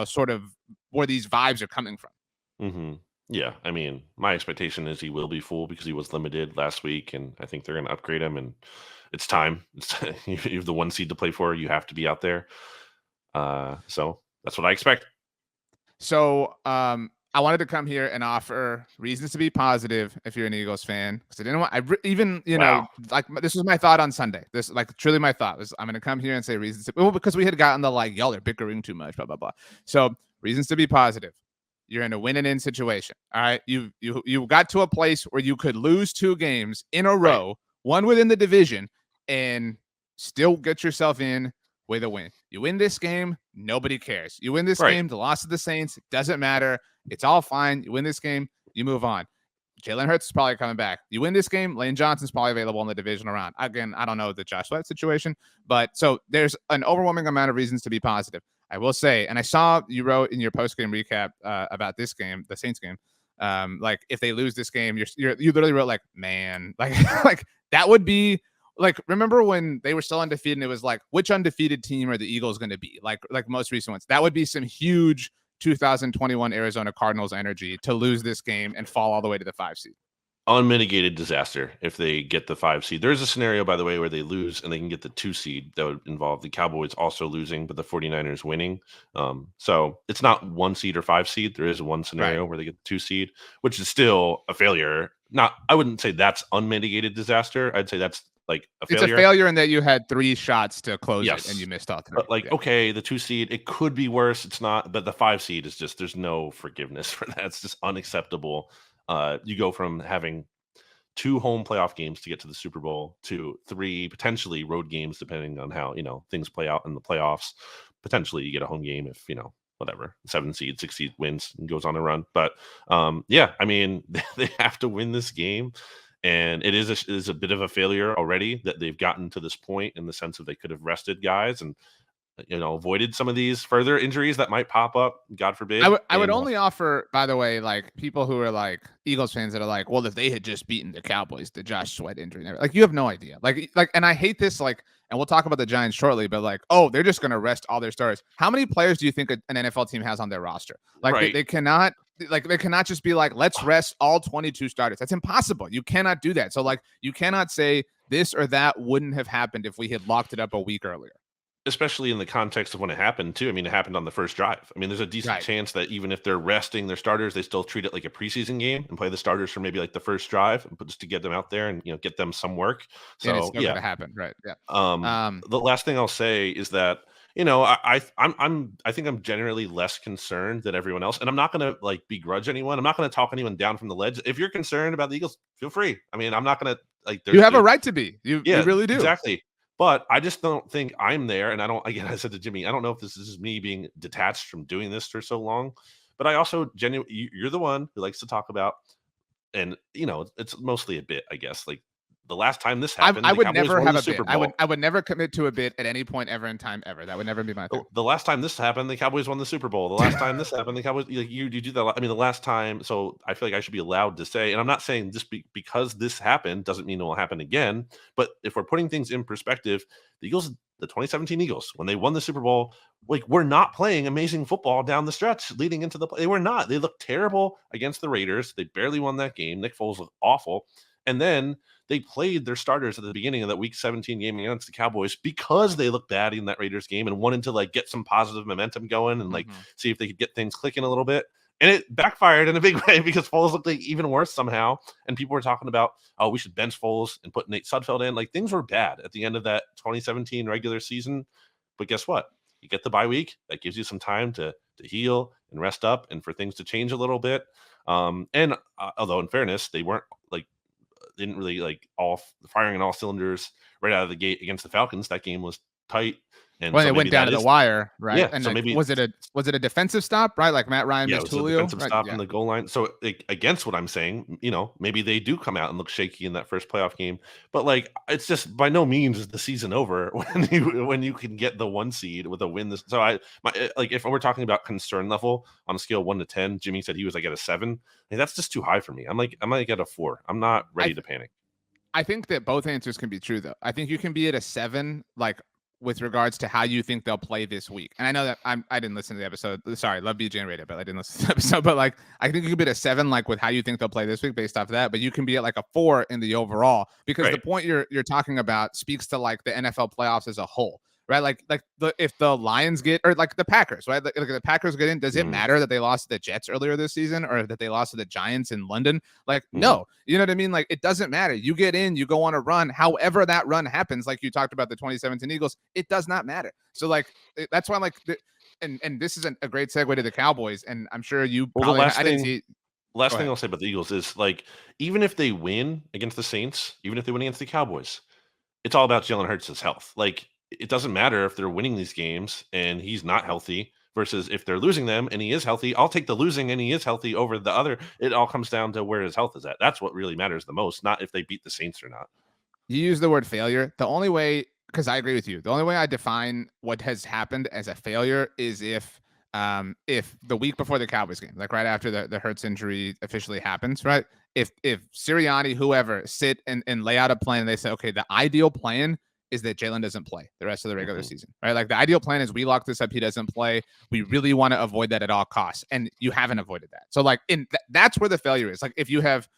sort of where these vibes are coming from. Mm-hmm. Yeah, I mean, my expectation is he will be full because he was limited last week, and I think they're going to upgrade him. And it's time. You have the 1 seed to play for. You have to be out there. So that's what I expect. So I wanted to come here and offer reasons to be positive if you're an Eagles fan, because I didn't want, like this was my thought on Sunday. This like truly my thought was I'm going to come here and say reasons to, because we had gotten the like y'all are bickering too much, blah blah blah. So reasons to be positive. You're in a win-and-in situation. All right, you got to a place where you could lose 2 games in a row, one within the division, and still get yourself in with a win. You win this game, nobody cares. You win this game, the loss of the Saints, doesn't matter. It's all fine. You win this game, you move on. Jalen Hurts is probably coming back. You win this game, Lane Johnson's probably available in the divisional round. Again, I don't know the Josh Sweat situation, but so there's an overwhelming amount of reasons to be positive. I will say, and I saw you wrote in your post-game recap about this game, the Saints game, like if they lose this game, you literally wrote like, man, like like that would be like, remember when they were still undefeated and it was like, which undefeated team are the Eagles going to be? Like most recent ones. That would be some huge 2021 Arizona Cardinals energy to lose this game and fall all the way to the 5 seed. Unmitigated disaster if they get the 5 seed. There's a scenario, by the way, where they lose and they can get the 2 seed. That would involve the Cowboys also losing, but the 49ers winning. So it's not 1 seed or 5 seed. There is one scenario where they get the 2 seed, which is still a failure. I wouldn't say that's unmitigated disaster. I'd say that's like a failure. It's a failure in that you had 3 shots to close it and you missed all 3. But like, okay, the 2 seed, it could be worse. It's not, but the 5 seed is just, there's no forgiveness for that. It's just unacceptable. You go from having 2 home playoff games to get to the Super Bowl to 3 potentially road games, depending on how, things play out in the playoffs. Potentially you get a home game if, whatever, 7 seed, 6 seed wins and goes on a run. But yeah, I mean, they have to win this game. And it is a bit of a failure already that they've gotten to this point, in the sense of they could have rested guys and avoided some of these further injuries that might pop up, God forbid. I would only offer, by the way, like people who are like Eagles fans that are like, well, if they had just beaten the Cowboys, the Josh Sweat injury, like you have no idea. Like, and I hate this, like, and we'll talk about the Giants shortly, but like, oh, they're just going to rest all their stars. How many players do you think an NFL team has on their roster? Like they cannot just be like, let's rest all 22 starters. That's impossible. You cannot do that. So like, you cannot say this or that wouldn't have happened if we had locked it up a week earlier. Especially in the context of when it happened, too. I mean, it happened on the first drive. I mean, there's a decent chance that even if they're resting their starters, they still treat it like a preseason game and play the starters for maybe like the first drive, and just to get them out there and get them some work. So it's going to happen, right? Yeah. The last thing I'll say is that I think I'm generally less concerned than everyone else, and I'm not going to like begrudge anyone. I'm not going to talk anyone down from the ledge. If you're concerned about the Eagles, feel free. I mean, I'm not going to like. You have a right to be. You really do. Exactly. But I just don't think I'm there. And I said to Jimmy, I don't know if this is me being detached from doing this for so long, but I also you're the one who likes to talk about, and it's mostly a bit, I guess, like the last time this happened, I the would Cowboys never won have the a bit. Super Bowl. I would never commit to a bit at any point ever in time ever. That would never be my thing. The last time this happened, the Cowboys won the Super Bowl. The last time this happened, the Cowboys you do that. I mean, the last time. So I feel like I should be allowed to say, and I'm not saying just because this happened doesn't mean it will happen again. But if we're putting things in perspective, the Eagles, the 2017 Eagles, when they won the Super Bowl, like we're not playing amazing football down the stretch leading into the play. They were not. They looked terrible against the Raiders. They barely won that game. Nick Foles looked awful, and then they played their starters at the beginning of that Week 17 game against the Cowboys because they looked bad in that Raiders game and wanted to like get some positive momentum going and like see if they could get things clicking a little bit. And it backfired in a big way because Foles looked like even worse somehow. And people were talking about, oh, we should bench Foles and put Nate Sudfeld in. Like things were bad at the end of that 2017 regular season. But guess what? You get the bye week. That gives you some time to heal and rest up and for things to change a little bit. Although in fairness, they weren't like, didn't really like all firing on all cylinders right out of the gate against the Falcons. That game was tight. And when it went down to the wire, right? Yeah, and so like, maybe was it a defensive stop, right? Like Matt Ryan missed Julio, defensive stop in the goal line. So against what I'm saying, maybe they do come out and look shaky in that first playoff game. But like, it's just by no means is the season over when you can get the 1 seed with a win. So if we're talking about concern level on a scale of 1 to 10, Jimmy said he was like at a 7. Like, that's just too high for me. I'm like at a 4. I'm not ready to panic. I think that both answers can be true, though. I think you can be at a 7, like with regards to how you think they'll play this week. And I know that I didn't listen to the episode. Sorry, love BJ and Raider, but I didn't listen to the episode. But like, I think you could be at a 7, like with how you think they'll play this week based off of that. But you can be at like a 4 in the overall because the point you're talking about speaks to like the NFL playoffs as a whole. Right, if the Lions get, or like the Packers, right? Like the Packers get in, does it matter that they lost to the Jets earlier this season or that they lost to the Giants in London? Like, no, you know what I mean? Like, it doesn't matter. You get in, you go on a run. However that run happens, like you talked about the 2017 Eagles, it does not matter. So like, that's why I'm like, and this is a great segue to the Cowboys. And I'm sure you probably, last thing I'll say about the Eagles is like, even if they win against the Saints, even if they win against the Cowboys, it's all about Jalen Hurts' health. Like, it doesn't matter if they're winning these games and he's not healthy versus if they're losing them and he is healthy. I'll take the losing and he is healthy over the other. It all comes down to where his health is at. That's what really matters the most, not if they beat the Saints or not. You use the word failure. The only way, because I agree with you, the only way I define what has happened as a failure is if the week before the Cowboys game, like right after the Hurts injury officially happens, right? If Sirianni, whoever, sit and lay out a plan and they say, okay, the ideal plan is that Jalen doesn't play the rest of the regular season, right? Like the ideal plan is we lock this up, he doesn't play. We really want to avoid that at all costs. And you haven't avoided that. So like that's where the failure is. Like if you have,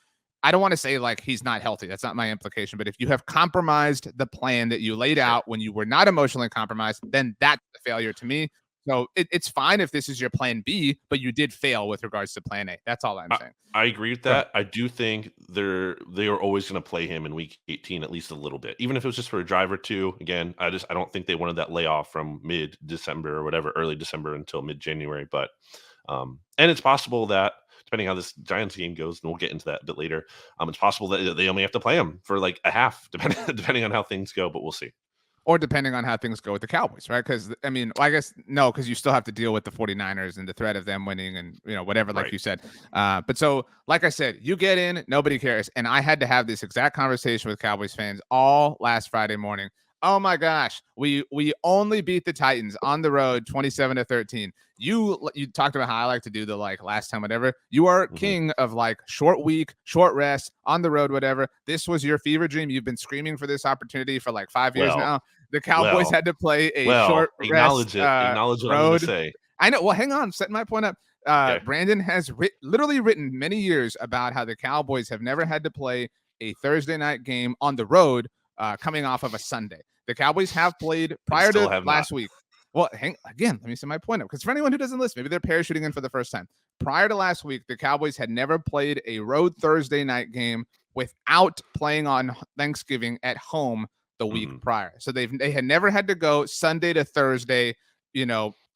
I don't want to say like he's not healthy. That's not my implication. But if you have compromised the plan that you laid out when you were not emotionally compromised, then that's the failure to me. So it's fine if this is your plan B, but you did fail with regards to plan A. That's all I'm saying. I agree with that. I do think they are always going to play him in week 18 at least a little bit, even if it was just for a drive or two. Again, I don't think they wanted that layoff from mid-December or whatever, early December until mid-January. But and it's possible that depending on how this Giants game goes, and we'll get into that a bit later, it's possible that they only have to play him for like a half, depending on how things go. But we'll see. Or depending on how things go with the Cowboys, right? Because, I mean, I guess, no, because you still have to deal with the 49ers and the threat of them winning and, whatever, like you said. But so, like I said, you get in, nobody cares. And I had to have this exact conversation with Cowboys fans all last Friday morning. Oh, my gosh, we only beat the Titans on the road 27-13. You talked about how I like to do the like last time, whatever. You are king of like short week, short rest, on the road, whatever. This was your fever dream. You've been screaming for this opportunity for like 5 years now. The Cowboys had to play a short rest. Acknowledge what I'm going to say. I know. Well, hang on. Setting my point up. Okay. Brandon has literally written many years about how the Cowboys have never had to play a Thursday night game on the road coming off of a Sunday. The Cowboys have played prior to last week. Well, let me set my point up. Because for anyone who doesn't listen, maybe they're parachuting in for the first time. Prior to last week, the Cowboys had never played a road Thursday night game without playing on Thanksgiving at home the week prior. So they had never had to go Sunday to Thursday,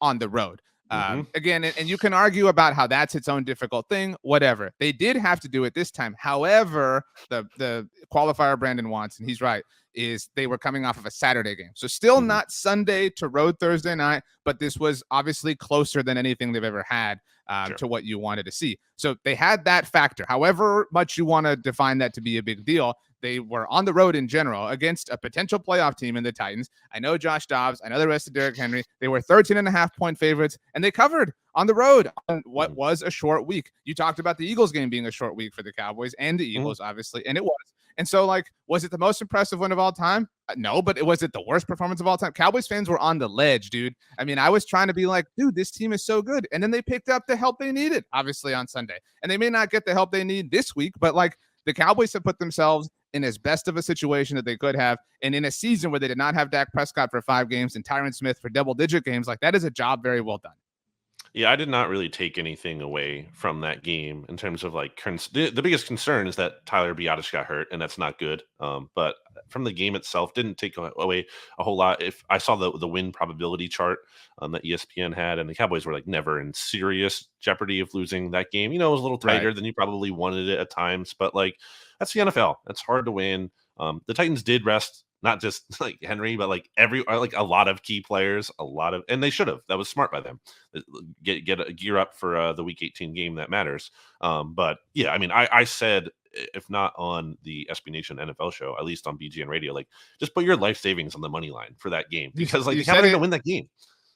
on the road. Again, and you can argue about how that's its own difficult thing, whatever. They did have to do it this time. However, the qualifier Brandon wants, and he's right, is they were coming off of a Saturday game. So still not Sunday to road Thursday night, but this was obviously closer than anything they've ever had to what you wanted to see. So they had that factor. However much you want to define that to be a big deal, they were on the road in general against a potential playoff team in the Titans. I know Josh Dobbs. I know the rest of Derrick Henry. They were 13.5-point favorites, and they covered on the road on what was a short week. You talked about the Eagles game being a short week for the Cowboys and the Eagles, obviously, and it was. And so, like, was it the most impressive win of all time? No, but was it the worst performance of all time? Cowboys fans were on the ledge, dude. I mean, I was trying to be like, dude, this team is so good. And then they picked up the help they needed, obviously, on Sunday. And they may not get the help they need this week, but, like, the Cowboys have put themselves in as best of a situation that they could have. And in a season where they did not have Dak Prescott for 5 games and Tyron Smith for double-digit games, like, that is a job very well done. Yeah, I did not really take anything away from that game in terms of like the biggest concern is that Tyler Biadasz got hurt, and that's not good. But from the game itself, didn't take away a whole lot. If I saw the win probability chart that ESPN had, and the Cowboys were like never in serious jeopardy of losing that game. You know, it was a little tighter than you probably wanted it at times, but like that's the NFL. It's hard to win. The Titans did rest not just like Henry, but like a lot of key players, and they should have. That was smart by them. Gear up for the Week 18 game that matters. But yeah, I mean, I said, if not on the SB Nation NFL show, at least on BGN Radio, like just put your life savings on the money line for that game because like the Cowboys are going to win that game.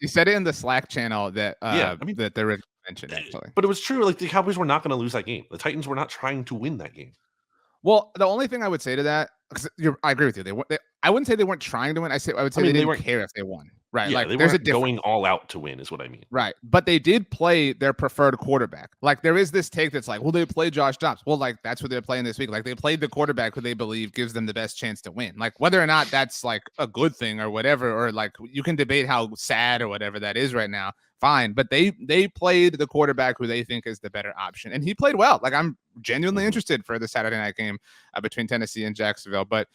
You said it in the Slack channel that that they mentioned actually, but it was true. Like the Cowboys were not going to lose that game. The Titans were not trying to win that game. Well, the only thing I would say to that, because I agree with you. I wouldn't say they weren't trying to win. I would say they didn't care if they won. Right. Yeah, like they there's weren't going all out to win is what I mean. Right. But they did play their preferred quarterback. Like there is this take that's like, well, they play Josh Dobbs. Well, like that's what they're playing this week. Like they played the quarterback who they believe gives them the best chance to win. Like whether or not that's like a good thing or whatever, or like you can debate how sad or whatever that is right now. Fine. But they played the quarterback who they think is the better option. And he played well. Like I'm genuinely interested for the Saturday night game between Tennessee and Jacksonville. But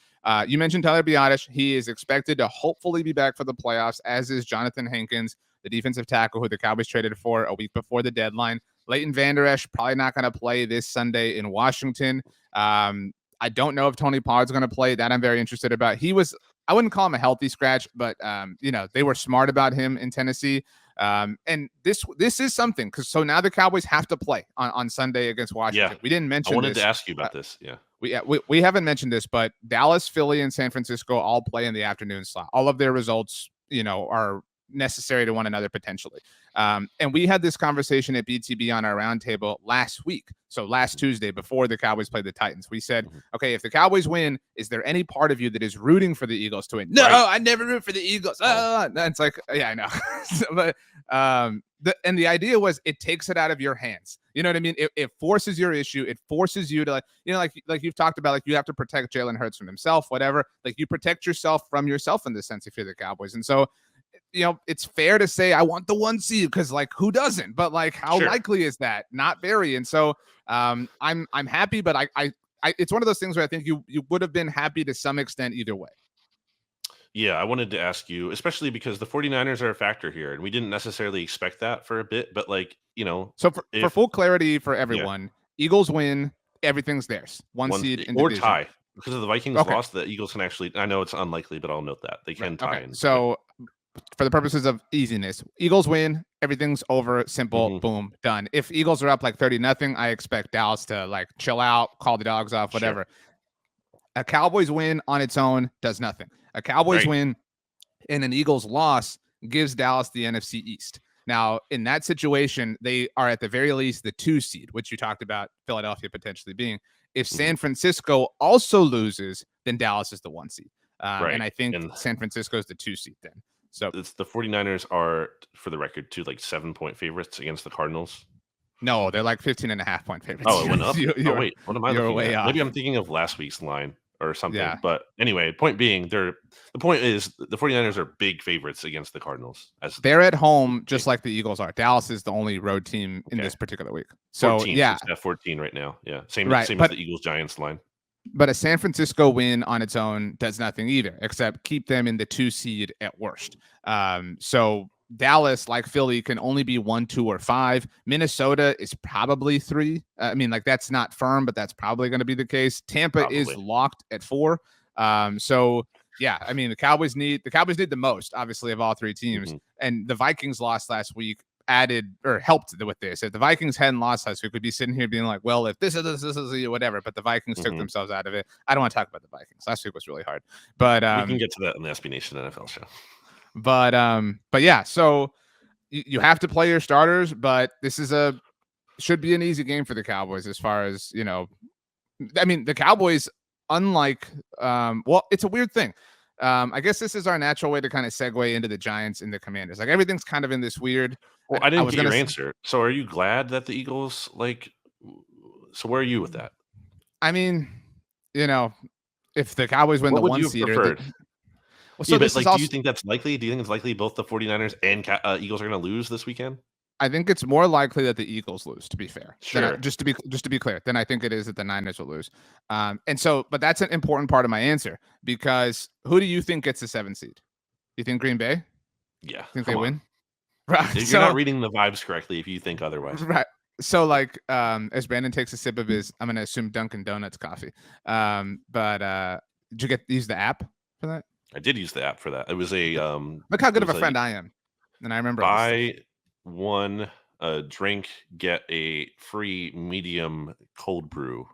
you mentioned Tyler Biadasz. He is expected to hopefully be back for the playoffs, as is Jonathan Hankins, the defensive tackle who the Cowboys traded for a week before the deadline. Leighton Vander Esch probably not going to play this Sunday in Washington. I don't know if Tony Pollard's going to play. That I'm very interested about. I wouldn't call him a healthy scratch, but they were smart about him in Tennessee. And this is something because so now the Cowboys have to play on Sunday against Washington. Yeah. We didn't mention. I wanted to ask you about this. Yeah. We haven't mentioned this, but Dallas, Philly, and San Francisco all play in the afternoon slot. All of their results, are necessary to one another potentially. And we had this conversation at BTB on our roundtable last week. So last Tuesday, before the Cowboys played the Titans, we said, okay, if the Cowboys win, is there any part of you that is rooting for the Eagles to win? No, I never root for the Eagles. It's like, yeah, I know. But the idea was it takes it out of your hands. You know what I mean? It forces your issue. It forces you to like you've talked about, like you have to protect Jalen Hurts from himself, whatever. Like you protect yourself from yourself in this sense if you're the Cowboys. And so, it's fair to say I want the 1 seed because like who doesn't? But like how likely is that? Not very. And so I'm happy, but I it's one of those things where I think you would have been happy to some extent either way. Yeah, I wanted to ask you, especially because the 49ers are a factor here, and we didn't necessarily expect that for a bit, but like, So for full clarity for everyone, Eagles win, everything's theirs. One seed in or division. tie. Because of the Vikings lost, the Eagles can actually, I know it's unlikely, but I'll note that. They can tie. Okay. So for the purposes of easiness, Eagles win, everything's over, simple, boom, done. If Eagles are up like 30-0, I expect Dallas to like chill out, call the dogs off, whatever. A Cowboys win on its own does nothing. A Cowboys win and an Eagles loss gives Dallas the NFC East. Now, in that situation, they are at the very least the 2 seed, which you talked about Philadelphia potentially being. If San Francisco also loses, then Dallas is the 1 seed. And I think San Francisco is the 2 seed then. So the 49ers are, for the record, too, like 7-point favorites against the Cardinals. No, they're like 15.5-point favorites. Oh, it went up? Wait, what am I looking at? Off. Maybe I'm thinking of last week's line or something. Yeah. But anyway, point being, the point is the 49ers are big favorites against the Cardinals. They're at home just like the Eagles are. Dallas is the only road team in this particular week. So 14, yeah. So 14 right now. Yeah. Same as the Eagles-Giants line. But a San Francisco win on its own does nothing either, except keep them in the 2 seed at worst. So Dallas, like Philly, can only be 1, 2, or 5. Minnesota is probably 3. I mean, like that's not firm, but that's probably going to be the case. Tampa is locked at 4. So Yeah, I mean the Cowboys need the most, obviously, of all three teams, and the Vikings lost last week added or helped with this. If the Vikings hadn't lost last week, we'd be sitting here being like, well, if this is whatever. But the Vikings took themselves out of it. I don't want to talk about the Vikings. Last week was really hard, but we can get to that in the SB Nation NFL show. But yeah, so you have to play your starters, but this should be an easy game for the Cowboys as far as, I mean, the Cowboys, unlike, well, it's a weird thing. I guess this is our natural way to kind of segue into the Giants and the Commanders. Like everything's kind of in this weird. Well, I didn't get your answer. So are you glad that the Eagles so where are you with that? I mean, if the Cowboys win what the would one you seed, preferred? Well, so yeah, but do you think that's likely? Do you think it's likely both the 49ers and Eagles are going to lose this weekend? I think it's more likely that the Eagles lose, to be fair. Sure. Just to be clear, then I think it is that the Niners will lose. But that's an important part of my answer, because who do you think gets the 7th seed? You think Green Bay? Yeah. Think they win? Right. You're not reading the vibes correctly if you think otherwise. Right. So as Brandon takes a sip of his, I'm going to assume Dunkin' Donuts coffee. Did you use the app for that? I did use the app for that. It was a look how good of a friend I am. And I remember buy one drink, get a free medium cold brew.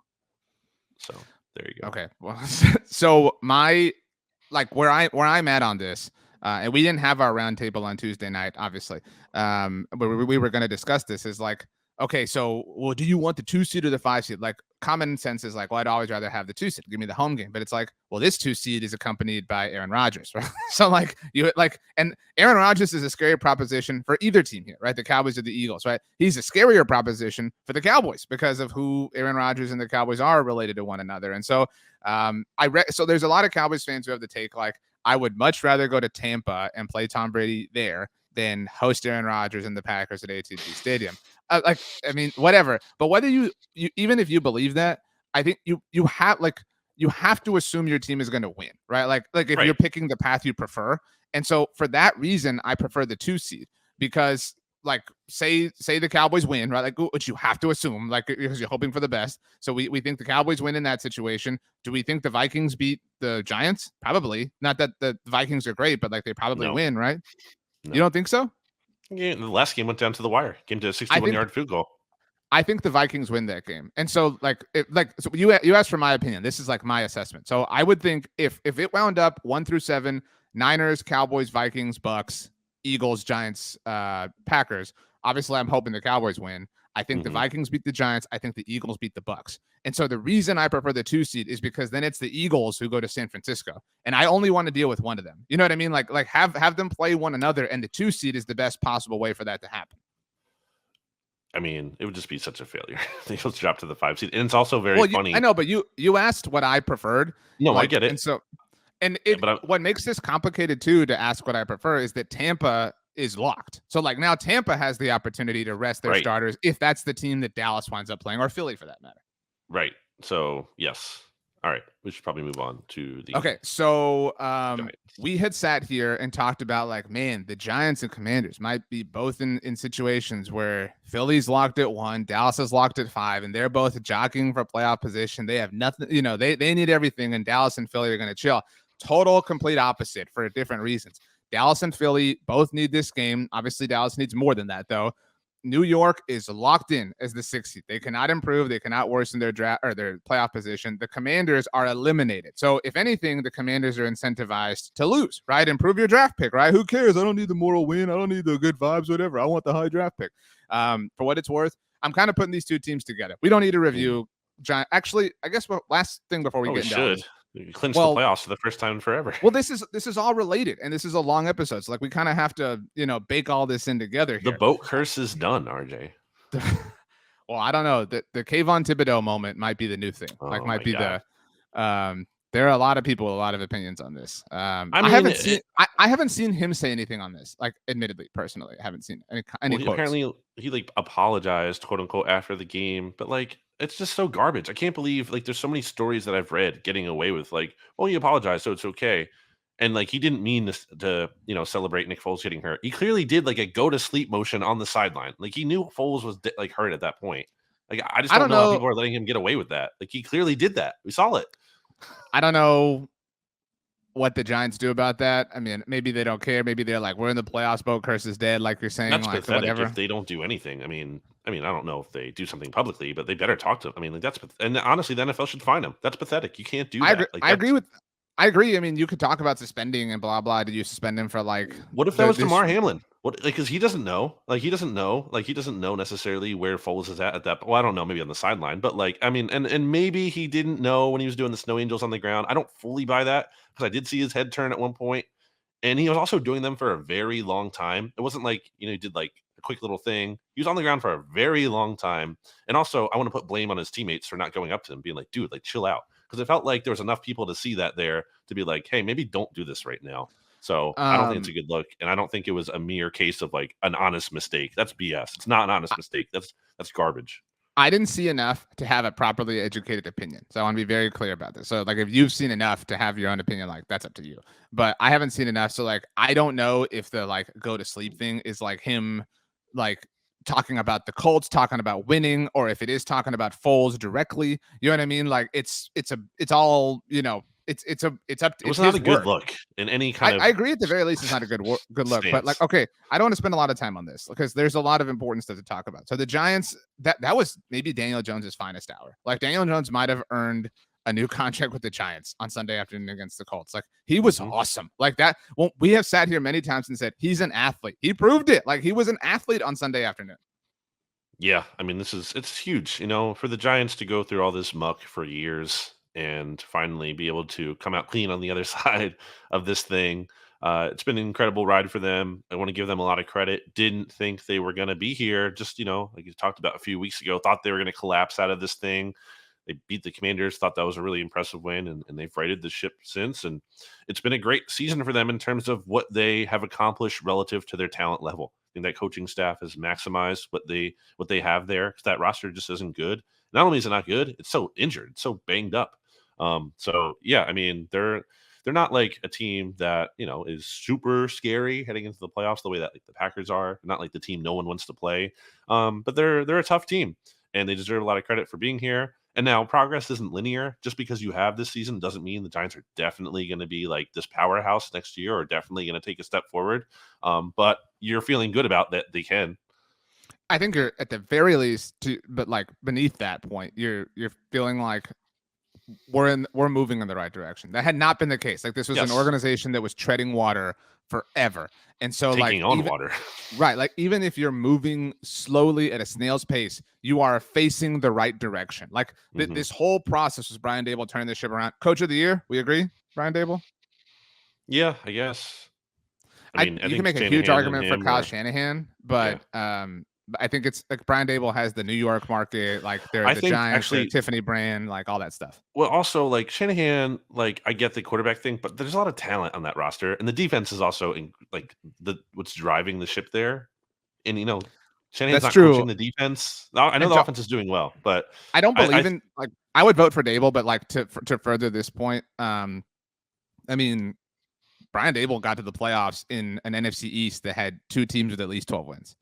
So there you go. Okay. Well, so where I'm at on this, and we didn't have our roundtable on Tuesday night, obviously. But we were going to discuss this is okay, so, well, do you want the 2 seed or the 5 seed? Like, common sense is well, I'd always rather have the 2 seed. Give me the home game. But it's well, this 2 seed is accompanied by Aaron Rodgers, right? So, and Aaron Rodgers is a scary proposition for either team here, right? The Cowboys or the Eagles, right? He's a scarier proposition for the Cowboys because of who Aaron Rodgers and the Cowboys are related to one another. And so, so there's a lot of Cowboys fans who have the take I would much rather go to Tampa and play Tom Brady there than host Aaron Rodgers and the Packers at AT&T Stadium. I mean, whatever. But whether you even if you believe that, I think you have to assume your team is going to win, right? If you're picking the path you prefer. And so for that reason, I prefer the 2 seed because say the Cowboys win, right? Which you have to assume, because you're hoping for the best. So we think the Cowboys win in that situation. Do we think the Vikings beat the Giants? Probably. Not that the Vikings are great, but they probably win, right? No. You don't think so? Yeah, the last game went down to the wire. Came to a 61-yard field goal. I think the Vikings win that game. And so so you asked for my opinion. This is my assessment. So I would think if it wound up 1 through 7, Niners, Cowboys, Vikings, Bucks, Eagles, Giants, Packers, obviously I'm hoping the Cowboys win. I think the Vikings beat the Giants. I think the Eagles beat the Bucks. And so the reason I prefer the 2 seed is because then it's the Eagles who go to San Francisco. And I only want to deal with one of them. You know what I mean? Have them play one another, and the 2 seed is the best possible way for that to happen. I mean, it would just be such a failure. They just drop to the 5 seed. And it's also very funny. I know, but you asked what I preferred. No, I get it. And so what makes this complicated too to ask what I prefer is that Tampa is locked. So now Tampa has the opportunity to rest their starters if that's the team that Dallas winds up playing, or Philly for that matter. Right. So yes. All right. We should probably move on to the. Okay. So we had sat here and talked about man, the Giants and Commanders might be both in situations where Philly's locked at 1, Dallas is locked at 5, and they're both jockeying for playoff position. They have nothing, they need everything, and Dallas and Philly are going to chill. Total complete opposite for different reasons. Dallas and Philly both need this game. Obviously, Dallas needs more than that, though. New York is locked in as the 6th seed. They cannot improve. They cannot worsen their draft or their playoff position. The Commanders are eliminated. So if anything, the Commanders are incentivized to lose, right? Improve your draft pick, right? Who cares? I don't need the moral win. I don't need the good vibes, whatever. I want the high draft pick. For what it's worth, I'm kind of putting these 2 teams together. We don't need to review. Actually, I guess last thing before we get into it. You clinched the playoffs for the first time in forever. Well, this is all related, and this is a long episode. So we kind of have to, bake all this in together here. The boat curse is done, RJ. Well, I don't know. The Kayvon Thibodeau moment might be the new thing. There are a lot of people with a lot of opinions on this. I haven't seen him say anything on this. Admittedly, personally, I haven't seen any quotes. Apparently, he apologized, quote unquote, after the game, but it's just so garbage. I can't believe there's so many stories that I've read getting away with he apologized, so it's okay, and he didn't mean to celebrate Nick Foles getting hurt. He clearly did a go to sleep motion on the sideline. He knew Foles was hurt at that point. I just don't know how people are letting him get away with that. He clearly did that. We saw it. I don't know what the Giants do about that. I mean, maybe they don't care. Maybe they're like, we're in the playoffs, boat curse is dead, like you're saying, That's like pathetic if whatever. they don't do anything. I mean, I don't know if they do something publicly, but they better talk to. I mean, like and honestly, the NFL should fine them. That's pathetic. You can't do I agree. that. Like I agree that's with. I agree. I mean, you could talk about suspending and blah blah. Did you suspend him for like what if that was this? Damar Hamlin? What like because he doesn't know. Like he doesn't know. Like he doesn't know necessarily where Foles is at that. Well, I don't know. Maybe on the sideline, but like I mean, and maybe he didn't know when he was doing the snow angels on the ground. I don't fully buy that because I did see his head turn at one point, and he was also doing them for a very long time. It wasn't like he did like a quick little thing. He was on the ground for a very long time, and also I want to put blame on his teammates for not going up to him, being like, "Dude, like chill out," because it felt like there was enough people to see that there to be like, "Hey, maybe don't do this right now." So I don't think it's a Um, good look, and I don't think it was a mere case of like an honest mistake. That's BS. It's not an honest mistake. That's garbage. I didn't see enough to have a properly educated opinion. So I want to be very clear about this. So like if you've seen enough to have your own opinion, like that's up to you. But I haven't seen enough. So like I don't know if the like go to sleep thing is like him like talking about the Colts, talking about winning, or if it is talking about Foles directly. You know what I mean? Like it's all, it's up to, It was it's not his a good word. look in any kind I of agree at the very least it's not a good look, but like stance. okay, I don't want to spend a lot of time on this because there's a lot of important stuff to talk about. So the Giants, that was maybe Daniel Jones's finest hour. Like Daniel Jones might have earned a new contract with the Giants on Sunday afternoon against the Colts. Like he was Mhm. awesome. Like that. Well, we have sat here many times and said he's an athlete. He proved it. Like he was an athlete on Sunday afternoon. Yeah, I mean, it's huge, for the Giants to go through all this muck for years and finally be able to come out clean on the other side of this thing. It's been an incredible ride for them. I want to give them a lot of credit. Didn't think they were going to be here. Just like you talked about a few weeks ago, thought they were going to collapse out of this thing. They beat the Commanders. Thought that was a really impressive win, and they've righted the ship since. And it's been a great season for them in terms of what they have accomplished relative to their talent level. I think that coaching staff has maximized what they have there because that roster just isn't good. Not only is it not good, it's so injured, it's so banged up. So yeah, I mean they're not like a team that is super scary heading into the playoffs the way that like the Packers are. They're not like the team no one wants to play, but they're a tough team and they deserve a lot of credit for being here. And now progress isn't linear. Just because you have this season doesn't mean the Giants are definitely going to be like this powerhouse next year or definitely going to take a step forward. But you're feeling good about that they can. I think you're at the very least but like beneath that point, you're feeling like we're moving in the right direction. That had not been the case. Like this was an Yes, organization that was treading water forever. And so like taking on even water. right, like even if you're moving slowly at a snail's pace, you are facing the right direction. Like Mhm. this whole process was Brian Dable turning the ship around. Coach of the year, we agree, Brian Dable? Yeah, I guess. I mean, I You can think make a huge Shanahan and argument for him Kyle are Shanahan, yeah. but I think it's like Brian Dable has the New York market, like they're I the think Giants, they're actually Tiffany brand, like all that stuff. well, also like Shanahan, like I get the quarterback thing, but there's a lot of talent on that roster, and the defense is also like what's driving the ship there. And Shanahan's That's not true. coaching the defense. Now, I know And the so offense is doing well, but I don't I believe in like I would vote for Dable, but like to further this point, I mean Brian Dable got to the playoffs in an NFC East that had two teams with at least 12 wins.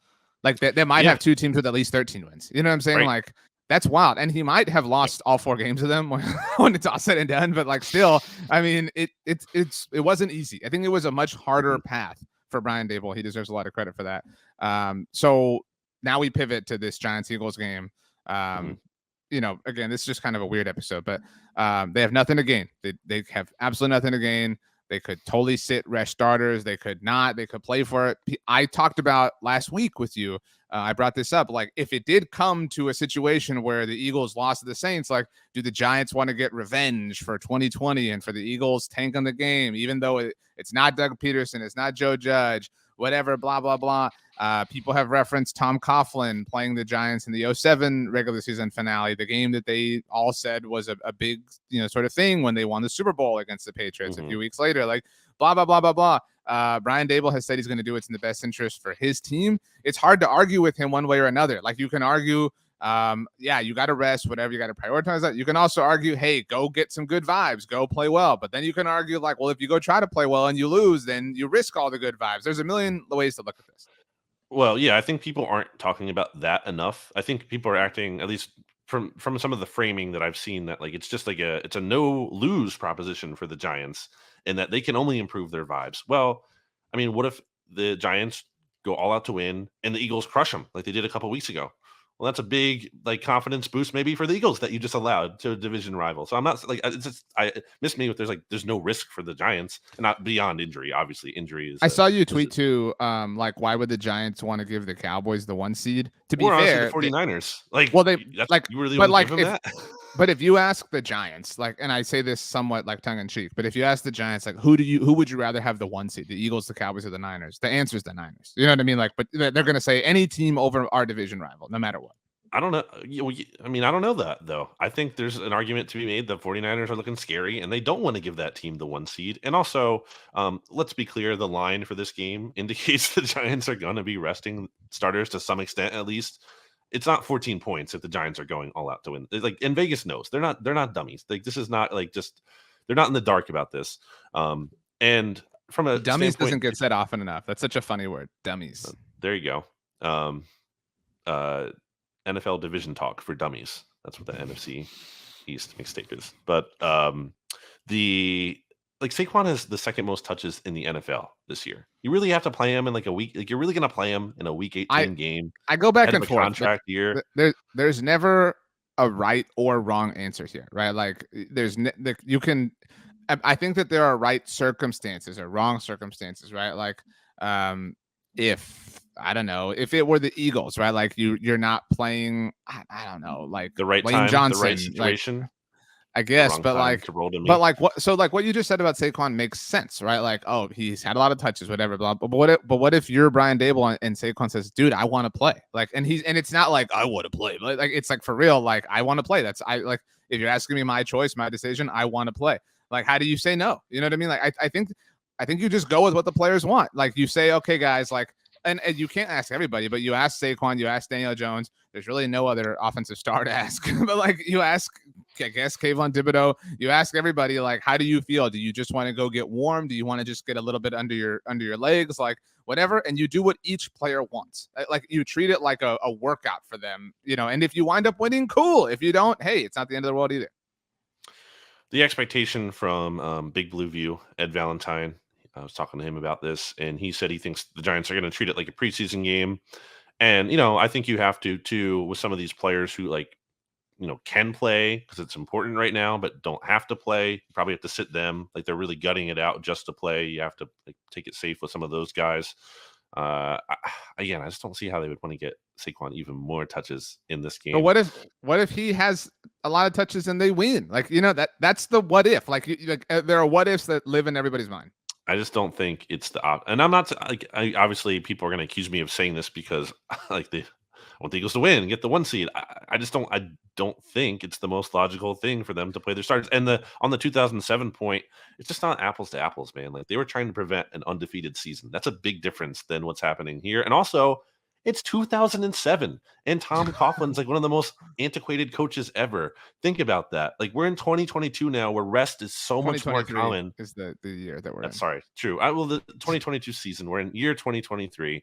Like that might yeah, have two teams with at least 13 wins. You know what I'm saying? right. Like that's wild. And he might have Yep. lost all four games of them when it's all said and done. But like still, I mean, it wasn't easy. I think it was a much harder Mhm, path for Brian Dable. He deserves a lot of credit for that. So now we pivot to this Giants Eagles game. mhm. Um, again, this is just kind of a weird episode, but they have nothing to gain. They have absolutely nothing to gain. They could totally sit rest starters. They could not. They could play for it. I talked about last week with you. I brought this up. Like, if it did come to a situation where the Eagles lost to the Saints, like, do the Giants want to get revenge for 2020 and for the Eagles tanking the game, even though it's not Doug Peterson, it's not Joe Judge, whatever, blah, blah, blah. People have referenced Tom Coughlin playing the Giants in the 07 regular season finale, the game that they all said was a big, sort of thing when they won the Super Bowl against the Patriots a Mhm. few weeks later. Like, blah, blah, blah, blah, blah. Brian Dable has said he's going to do what's in the best interest for his team. It's hard to argue with him one way or another. Like, you can argue, you got to rest, whatever, you got to prioritize that. You can also argue, hey, go get some good vibes, go play well. But then you can argue, like, well, if you go try to play well and you lose, then you risk all the good vibes. There's a million ways to look at this. Well, yeah, I think people aren't talking about that enough. I think people are acting, at least from some of the framing that I've seen, that like it's just like it's a no lose proposition for the Giants. and that they can only improve their vibes. Well, I mean, what if the Giants go all out to win and the Eagles crush them like they did a couple weeks ago? Well, that's a big like confidence boost maybe for the Eagles that you just allowed to a division rival. So I'm not like it's just I miss me with there's no risk for the Giants and not beyond injury. Obviously, injury is. I saw you tweet too. Like, why would the Giants want to give the Cowboys the 1 seed? To be fair, the 49ers. Like, well, they like you really but want like to give them if, that? but if you ask the Giants, like, and I say this somewhat like tongue in cheek, but if you ask the Giants, like, who would you rather have the 1 seed? The Eagles, the Cowboys, or the Niners? The answer is the Niners. You know what I mean? Like, but they're going to say any team over our division rival, no matter what. I don't know. I mean, I don't know that, though. I think there's an argument to be made. The 49ers are looking scary, and they don't want to give that team the 1 seed. And also, let's be clear, the line for this game indicates the Giants are going to be resting starters to some extent, at least. It's not 14 points if the Giants are going all out to win. Like, and Vegas knows. They're not dummies. Like, this is not like just they're not in the dark about this. And from a dummies doesn't get said often enough. That's such a funny word. Dummies. There you go. NFL division talk for dummies. That's what the NFC East mixtape is. But Saquon has the second most touches in the NFL this year. You really have to play him in like a week. Like you're really going to play him in a week 18 game. I go back and forth. Contract year. There's never a right or wrong answer here, right? Like you can. I think that there are right circumstances or wrong circumstances, right? Like if I don't know, if it were the Eagles, right? Like you're not playing, I don't know, like the right Lane time, Johnson, the right situation. Like, I guess, but what you just said about Saquon makes sense, right? Like, oh, he's had a lot of touches, whatever, blah. But what if you're Brian Dable and Saquon says, dude, I want to play, like, and it's not like I want to play, but like it's like for real, like I want to play. Like if you're asking me my choice, my decision, I want to play. Like, how do you say no? You know what I mean? Like I think you just go with what the players want. Like you say, okay, guys, like. And you can't ask everybody, but you ask Saquon, you ask Daniel Jones. There's really no other offensive star to ask. But like you ask, I guess, Kayvon Thibodeau, you ask everybody, like, how do you feel? Do you just want to go get warm? Do you want to just get a little bit under your legs? Like whatever. And you do what each player wants. Like you treat it like a workout for them, you know, and if you wind up winning, cool. If you don't, hey, it's not the end of the world either. The expectation from Big Blue View, Ed Valentine, I was talking to him about this, and he said he thinks the Giants are going to treat it like a preseason game. And, you know, I think you have to, too, with some of these players who, like, you know, can play because it's important right now, but don't have to play. You probably have to sit them. Like, they're really gutting it out just to play. You have to take it safe with some of those guys. Again, I just don't see how they would want to get Saquon even more touches in this game. But what if he has a lot of touches and they win? Like, you know, that's the what if. Like there are what ifs that live in everybody's mind. I just don't think it's and I'm not like obviously people are going to accuse me of saying this because like I want the Eagles to win and get the 1 seed. I don't think it's the most logical thing for them to play their starters. And on the 2007 point, it's just not apples to apples, man. Like they were trying to prevent an undefeated season. That's a big difference than what's happening here. And also, it's 2007, and Tom Coughlin's like one of the most antiquated coaches ever. Think about that. Like we're in 2022 now, where rest is so much more common. Is the year that we're in? Sorry, true. The 2022 season. We're in year 2023.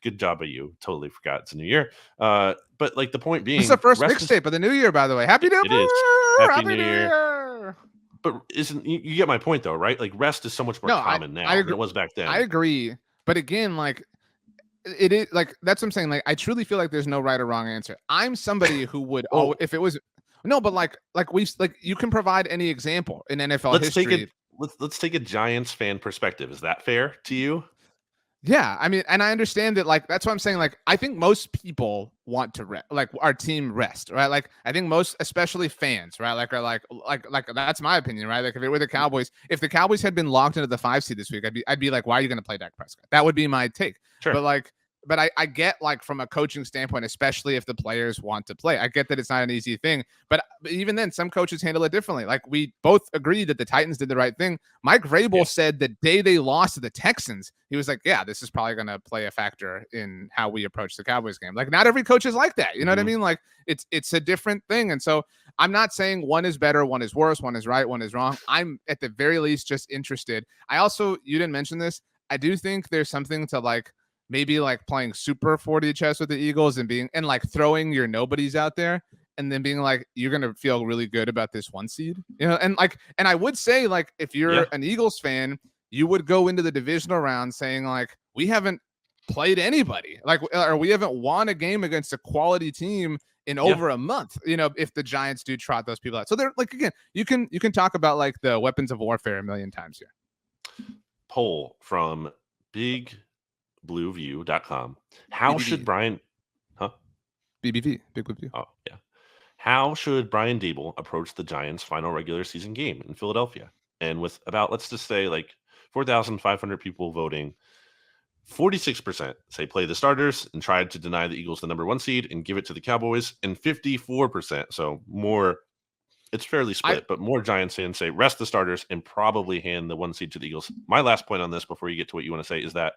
Good job of you. Totally forgot it's a new year. But like the point being, it's the first mixtape of the new year, by the way. Happy New Year! It is. Happy New Year. But you get my point though, right? Like rest is so much more common now than it was back then. I agree, but again, like. It is like that's what I'm saying. Like I truly feel like there's no right or wrong answer. I'm somebody who would if it was no, but like you can provide any example in NFL history. Let's take a Giants fan perspective. Is that fair to you? Yeah, I mean, and I understand that. Like that's what I'm saying. Like I think most people want to like our team rest, right? Like I think most, especially fans, right? Like are like that's my opinion, right? Like if it were the Cowboys, if the Cowboys had been locked into the 5 seed this week, I'd be like, why are you going to play Dak Prescott? That would be my take. Sure. But I get like from a coaching standpoint, especially if the players want to play, I get that it's not an easy thing, but even then some coaches handle it differently. Like we both agreed that the Titans did the right thing. Mike Vrabel said the day they lost to the Texans, he was like, yeah, this is probably going to play a factor in how we approach the Cowboys game. Like not every coach is like that. You know what I mean? Like it's a different thing. And so I'm not saying one is better, one is worse, one is right, one is wrong. I'm at the very least just interested. I also, you didn't mention this. I do think there's something to like, maybe like playing super 40 chess with the Eagles and like throwing your nobodies out there and then being like, you're going to feel really good about this 1 seed, and I would say, like, if you're an Eagles fan, you would go into the divisional round saying, like, we haven't played anybody, like, or we haven't won a game against a quality team in over a month, if the Giants do trot those people out. So they're like, again, you can talk about like the weapons of warfare a million times here. Poll from bigblueview.com. How BBV. should Brian BBV, Big Blue View. Oh, yeah. How should Brian Daboll approach the Giants' final regular season game in Philadelphia? And with about, let's just say, like 4,500 people voting, 46% say play the starters and try to deny the Eagles the number 1 seed and give it to the Cowboys, and 54%, so more, it's fairly split, but more Giants fans say rest the starters and probably hand the 1 seed to the Eagles. My last point on this before you get to what you want to say is that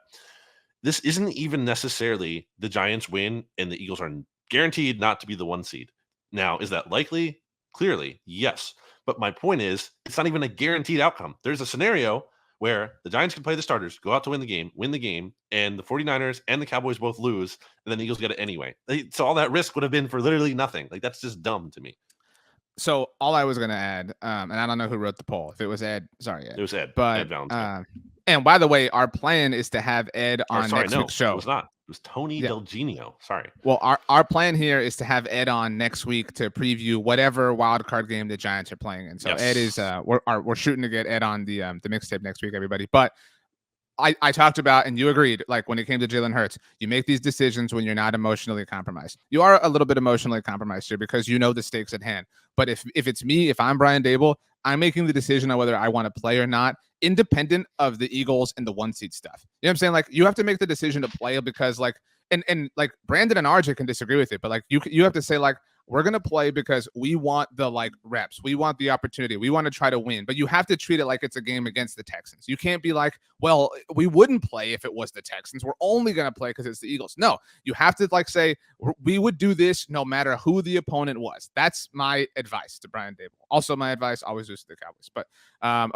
this isn't even necessarily the Giants win and the Eagles are guaranteed not to be the 1 seed. Now, is that likely? Clearly, yes. But my point is, it's not even a guaranteed outcome. There's a scenario where the Giants can play the starters, go out to win the game, and the 49ers and the Cowboys both lose, and then the Eagles get it anyway. So all that risk would have been for literally nothing. Like, that's just dumb to me. So all I was going to add, and I don't know who wrote the poll. If it was Ed, sorry, Ed. It was Ed. But Ed Valentine. And by the way, our plan is to have Ed on next week's show. It was not. It was Tony Del Genio. Sorry. Well, our plan here is to have Ed on next week to preview whatever wild card game the Giants are playing. And so Ed is we're shooting to get Ed on the mixtape next week, everybody. But I talked about, and you agreed, like when it came to Jalen Hurts, you make these decisions when you're not emotionally compromised. You are a little bit emotionally compromised here because you know the stakes at hand. But if it's me, if I'm Brian Daboll, I'm making the decision on whether I want to play or not, independent of the Eagles and the 1 seed stuff. You know what I'm saying? Like, you have to make the decision to play because, like, and like Brandon and RJ can disagree with it, but like you have to say, like, we're going to play because we want the like reps. We want the opportunity. We want to try to win, but you have to treat it like it's a game against the Texans. You can't be like, well, we wouldn't play if it was the Texans. We're only going to play because it's the Eagles. No, you have to like say, we would do this no matter who the opponent was. That's my advice to Brian Daboll. Also my advice, always lose to the Cowboys. But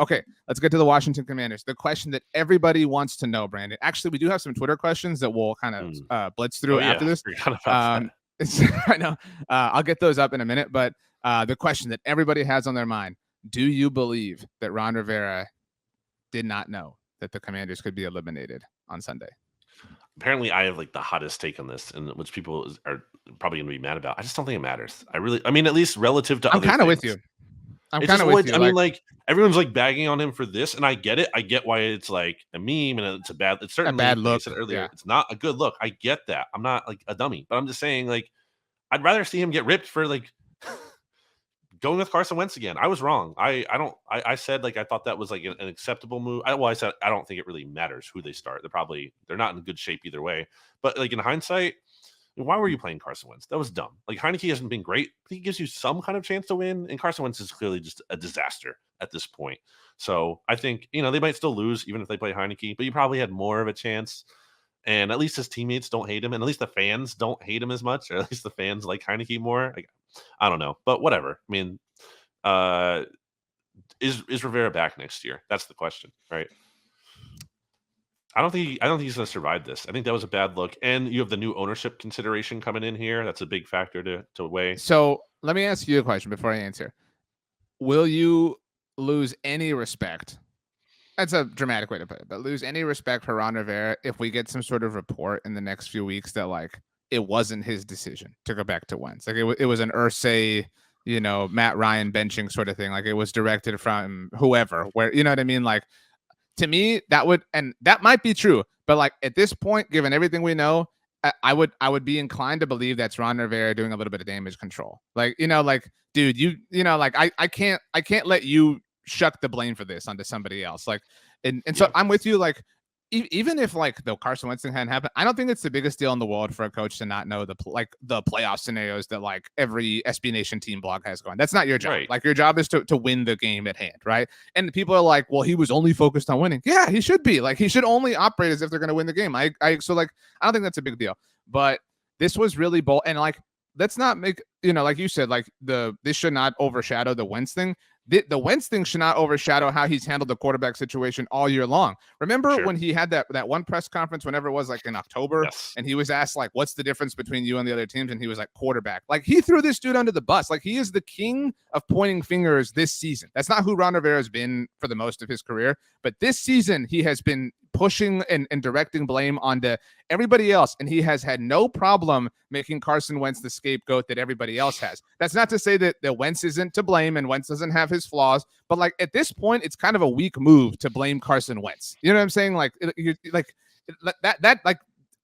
okay, let's get to the Washington Commanders. The question that everybody wants to know, Brandon. Actually, we do have some Twitter questions that we'll kind of blitz through after this. I know. I'll get those up in a minute, but the question that everybody has on their mind: do you believe that Ron Rivera did not know that the Commanders could be eliminated on Sunday? Apparently, I have like the hottest take on this, and which people are probably going to be mad about. I just don't think it matters. I mean, at least relative to I'm kind of with you. I'm kind of with you. I mean, like everyone's like bagging on him for this, and I get it. I get why it's like a meme and it's certainly a bad look. Like I said earlier, it's not a good look. I get that. I'm not like a dummy, but I'm just saying, like, I'd rather see him get ripped for like going with Carson Wentz again. I was wrong. I said like I thought that was like an acceptable move. I said I don't think it really matters who they start. They're not in good shape either way. But like in hindsight, why were you playing Carson Wentz? That was dumb. Like Heineke hasn't been great, but he gives you some kind of chance to win. And Carson Wentz is clearly just a disaster at this point. So I think, they might still lose even if they play Heineke, but you probably had more of a chance. And at least his teammates don't hate him. And at least the fans don't hate him as much. Or at least the fans like Heineke more. I don't know, but whatever. I mean, is Rivera back next year? That's the question, right? I don't think he's going to survive this. I think that was a bad look. And you have the new ownership consideration coming in here. That's a big factor to weigh. So let me ask you a question before I answer. Will you lose any respect? That's a dramatic way to put it, but lose any respect for Ron Rivera if we get some sort of report in the next few weeks that like it wasn't his decision to go back to Wentz. Like it was an Irsay, Matt Ryan benching sort of thing. Like it was directed from whoever, where, you know what I mean? Like, to me, that might be true, but like at this point, given everything we know, I would be inclined to believe that's Ron Rivera doing a little bit of damage control. Like, dude, I can't let you shuck the blame for this onto somebody else. Like, and so I'm with you. Like, even if like the Carson Wentz thing hadn't happened, I don't think it's the biggest deal in the world for a coach to not know the playoff scenarios that like every SB Nation team blog has going. That's not your job. Right. Like your job is to win the game at hand, right? And people are like, well, he was only focused on winning. Yeah, he should be. Like he should only operate as if they're going to win the game. So like I don't think that's a big deal. But this was really bold, and like let's not make like you said, like this should not overshadow the Wentz thing. The Wentz thing should not overshadow how he's handled the quarterback situation all year long. Remember when he had that one press conference, whenever it was like in October, and he was asked like, what's the difference between you and the other teams? And he was like, quarterback. Like he threw this dude under the bus. Like he is the king of pointing fingers this season. That's not who Ron Rivera has been for the most of his career. But this season, he has been pushing and directing blame onto everybody else. And he has had no problem making Carson Wentz the scapegoat that everybody else has. That's not to say that Wentz isn't to blame and Wentz doesn't have his flaws, but like at this point, it's kind of a weak move to blame Carson Wentz. You know what I'm saying? Like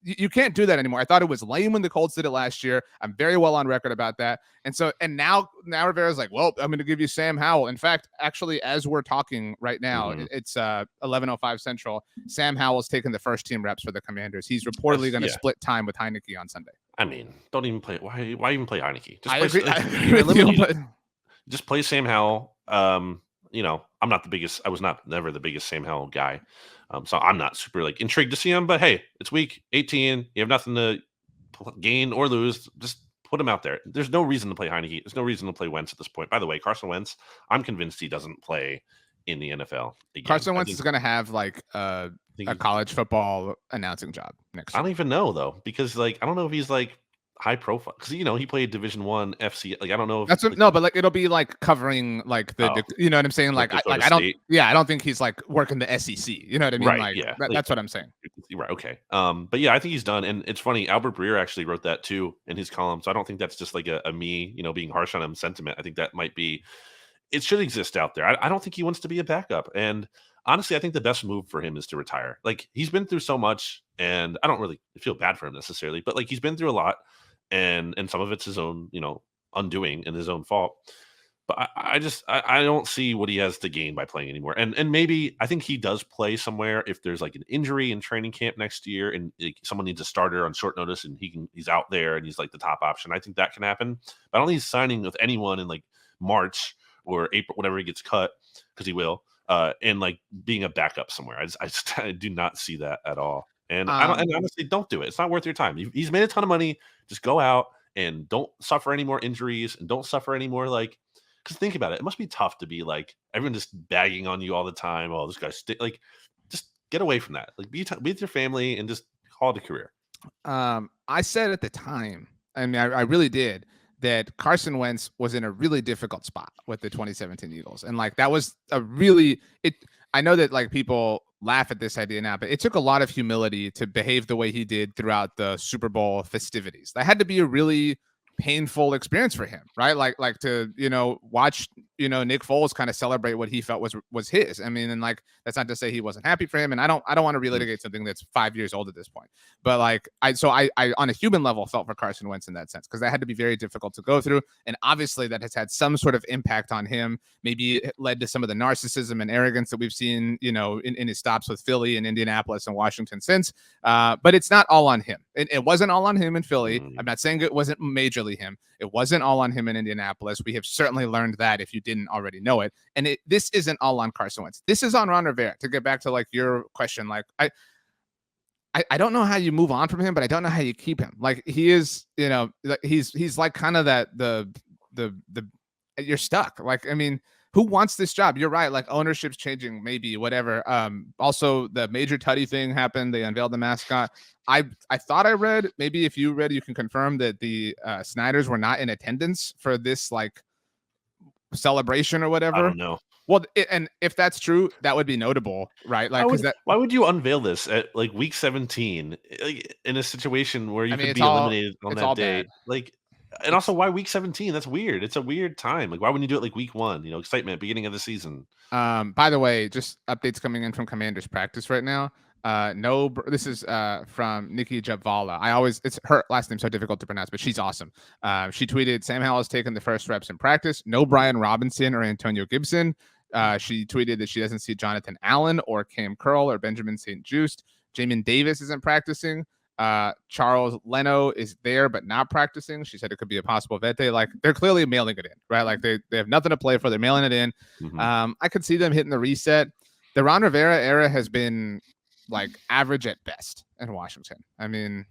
you can't do that anymore. I thought it was lame when the Colts did it last year. I'm very well on record about that. And now Rivera's like, well, I'm going to give you Sam Howell. In fact, actually, as we're talking right now, it's 11:05 Central. Sam Howell's taking the first team reps for the Commanders. He's reportedly going to split time with Heineke on Sunday. I mean, don't even play. Why even play Heineke? Just play Sam Howell. I'm not the biggest. I was never the biggest Sam Howell guy. So I'm not super like intrigued to see him, but hey, it's week 18. You have nothing to gain or lose. Just put him out there. There's no reason to play Heineke. There's no reason to play Wentz at this point. By the way, Carson Wentz, I'm convinced he doesn't play in the NFL again. Carson Wentz is going to have like a college football announcing job next year. I don't even know though, because like I don't know if he's like high profile because he played Division I FC. Like I don't know if but like it'll be like covering like the you know what I'm saying? Like I don't think he's like working the SEC. You know what I mean? Right, that's what I'm saying. Right. Okay. But yeah, I think he's done. And it's funny. Albert Breer actually wrote that too in his column. So I don't think that's just like a me, being harsh on him sentiment. I think that might be. It should exist out there. I don't think he wants to be a backup. And honestly, I think the best move for him is to retire. Like he's been through so much, and I don't really feel bad for him necessarily, but like he's been through a lot. And some of it's his own, undoing and his own fault. But I don't see what he has to gain by playing anymore. And maybe I think he does play somewhere if there's like an injury in training camp next year and someone needs a starter on short notice and he's out there and he's like the top option. I think that can happen. But I don't think he's signing with anyone in like March or April, whenever he gets cut, because he will, and like being a backup somewhere. I do not see that at all. And and honestly, don't do it. It's not worth your time. He's made a ton of money. Just go out and don't suffer any more injuries and don't suffer any more because think about it. It must be tough to be like everyone just bagging on you all the time. Oh, this guy's like, just get away from that. Like be with your family and just call it a career. I said at the time, I mean, I really did, that Carson Wentz was in a really difficult spot with the 2017 Eagles. And like, that was I know that like people laugh at this idea now, but it took a lot of humility to behave the way he did throughout the Super Bowl festivities. That had to be a really painful experience for him, right? Like to, watch, Nick Foles kind of celebrate what he felt was his. I mean, and like, that's not to say he wasn't happy for him. And I don't want to relitigate something that's 5 years old at this point, but like, I on a human level felt for Carson Wentz in that sense, because that had to be very difficult to go through. And obviously that has had some sort of impact on him. Maybe it led to some of the narcissism and arrogance that we've seen, in his stops with Philly and Indianapolis and Washington since, but it's not all on him. It wasn't all on him in Philly. I'm not saying it wasn't majorly him. It wasn't all on him in Indianapolis. We have certainly learned that if you didn't already know it. And this isn't all on Carson Wentz. This is on Ron Rivera. To get back to like your question, like I don't know how you move on from him, but I don't know how you keep him. Like he is, he's like kind of that the you're stuck. Like, I mean, who wants this job? You're right. Like ownership's changing, maybe whatever. Also the Major Tutty thing happened. They unveiled the mascot. I thought I read, maybe if you read, you can confirm that the Snyders were not in attendance for this like celebration or whatever. I don't know. Well, and if that's true, that would be notable, right? Like, why would you unveil this at like week 17, like, in a situation where you could be eliminated on that day? Bad. Like, and also, why week 17? That's weird. It's a weird time. Like, why wouldn't you do it like week 1? Excitement, beginning of the season. By the way, just updates coming in from Commanders practice right now. This is from Nikki Jabvala. It's her last name so difficult to pronounce, but she's awesome. She tweeted, Sam Howell has taken the first reps in practice. No Brian Robinson or Antonio Gibson. She tweeted that she doesn't see Jonathan Allen or Cam Curl or Benjamin St. Juste. Jamin Davis isn't practicing. Charles Leno is there but not practicing. She said it could be a possible vet day. Like, they're clearly mailing it in, right? Like they have nothing to play for. They're mailing it in. I could see them hitting the reset. The Ron Rivera era has been like average at best in Washington. I mean,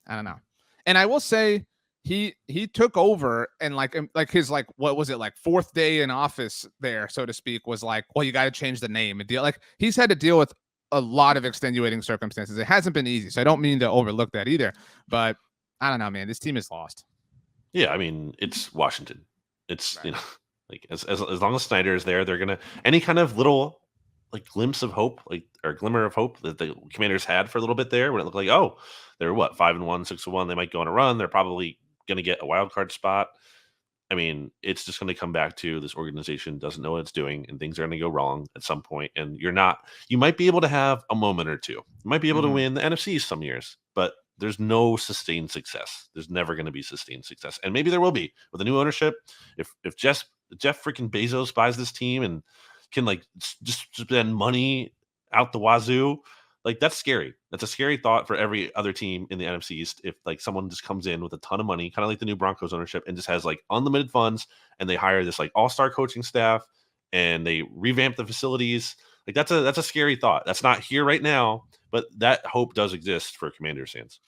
I don't know. And I will say, he took over and like his like what was it like fourth day in office there, so to speak, was like, well, you got to change the name and deal. Like he's had to deal with a lot of extenuating circumstances. It hasn't been easy, so I don't mean to overlook that either. But I don't know, man. This team is lost. Yeah, I mean, it's Washington. It's Right. like as long as Snyder is there, they're gonna any kind of little like glimpse of hope, like or glimmer of hope that the Commanders had for a little bit there, when it looked like, oh, they're what 5-1, 6-1, they might go on a run. They're probably gonna get a wild card spot. I mean, it's just going to come back to this organization doesn't know what it's doing, and things are going to go wrong at some point. And you might be able to have a moment or two. You might be able to win the NFC some years, but there's no sustained success. There's never going to be sustained success. And maybe there will be with the new ownership. If Jeff freaking Bezos buys this team and can like just spend money out the wazoo, like that's scary. That's a scary thought for every other team in the NFC East. If like someone just comes in with a ton of money, kind of like the new Broncos ownership, and just has like unlimited funds, and they hire this like all-star coaching staff, and they revamp the facilities, like that's a scary thought. That's not here right now, but that hope does exist for Commanders fans.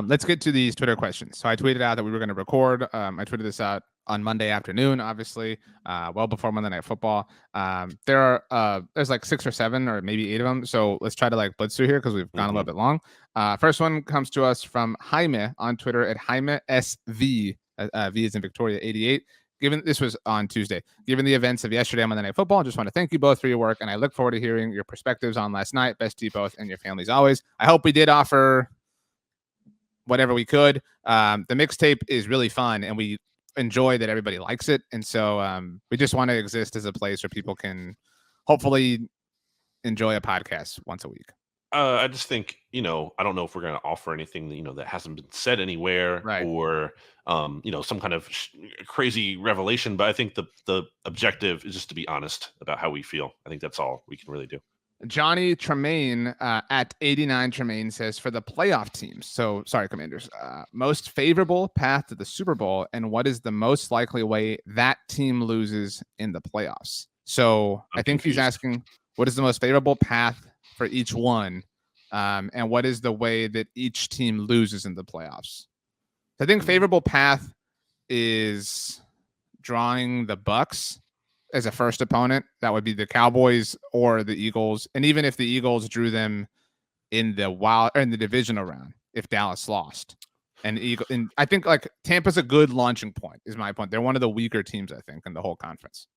Let's get to these Twitter questions. So I tweeted out that we were going to record. I tweeted this out on Monday afternoon, obviously, well before Monday Night Football. There's like 6 or 7 or maybe 8 of them. So let's try to like blitz through here because we've gone a little bit long. First one comes to us from Jaime on Twitter at Jaime SV. V is in Victoria 88. This was on Tuesday. Given the events of yesterday on Monday Night Football, I just want to thank you both for your work, and I look forward to hearing your perspectives on last night. Best to you both and your families always. I hope we did offer whatever we could. The mixtape is really fun, and we enjoy that everybody likes it. And so we just want to exist as a place where people can hopefully enjoy a podcast once a week. I just think, I don't know if we're going to offer anything that, that hasn't been said anywhere, right, or, some kind of crazy revelation. But I think the objective is just to be honest about how we feel. I think that's all we can really do. Johnny Tremaine at 89 Tremaine says, for the playoff teams, so sorry, Commanders, most favorable path to the Super Bowl, and what is the most likely way that team loses in the playoffs? So I think he's asking, what is the most favorable path for each one, and what is the way that each team loses in the playoffs? I think favorable path is drawing the Bucs as a first opponent. That would be the Cowboys or the Eagles. And even if the Eagles drew them in the divisional round, if Dallas lost, and I think like Tampa's a good launching point, is my point. They're one of the weaker teams, I think, in the whole conference.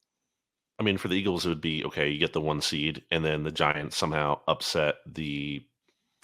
I mean, for the Eagles, it would be, okay, you get the 1 seed, and then the Giants somehow upset the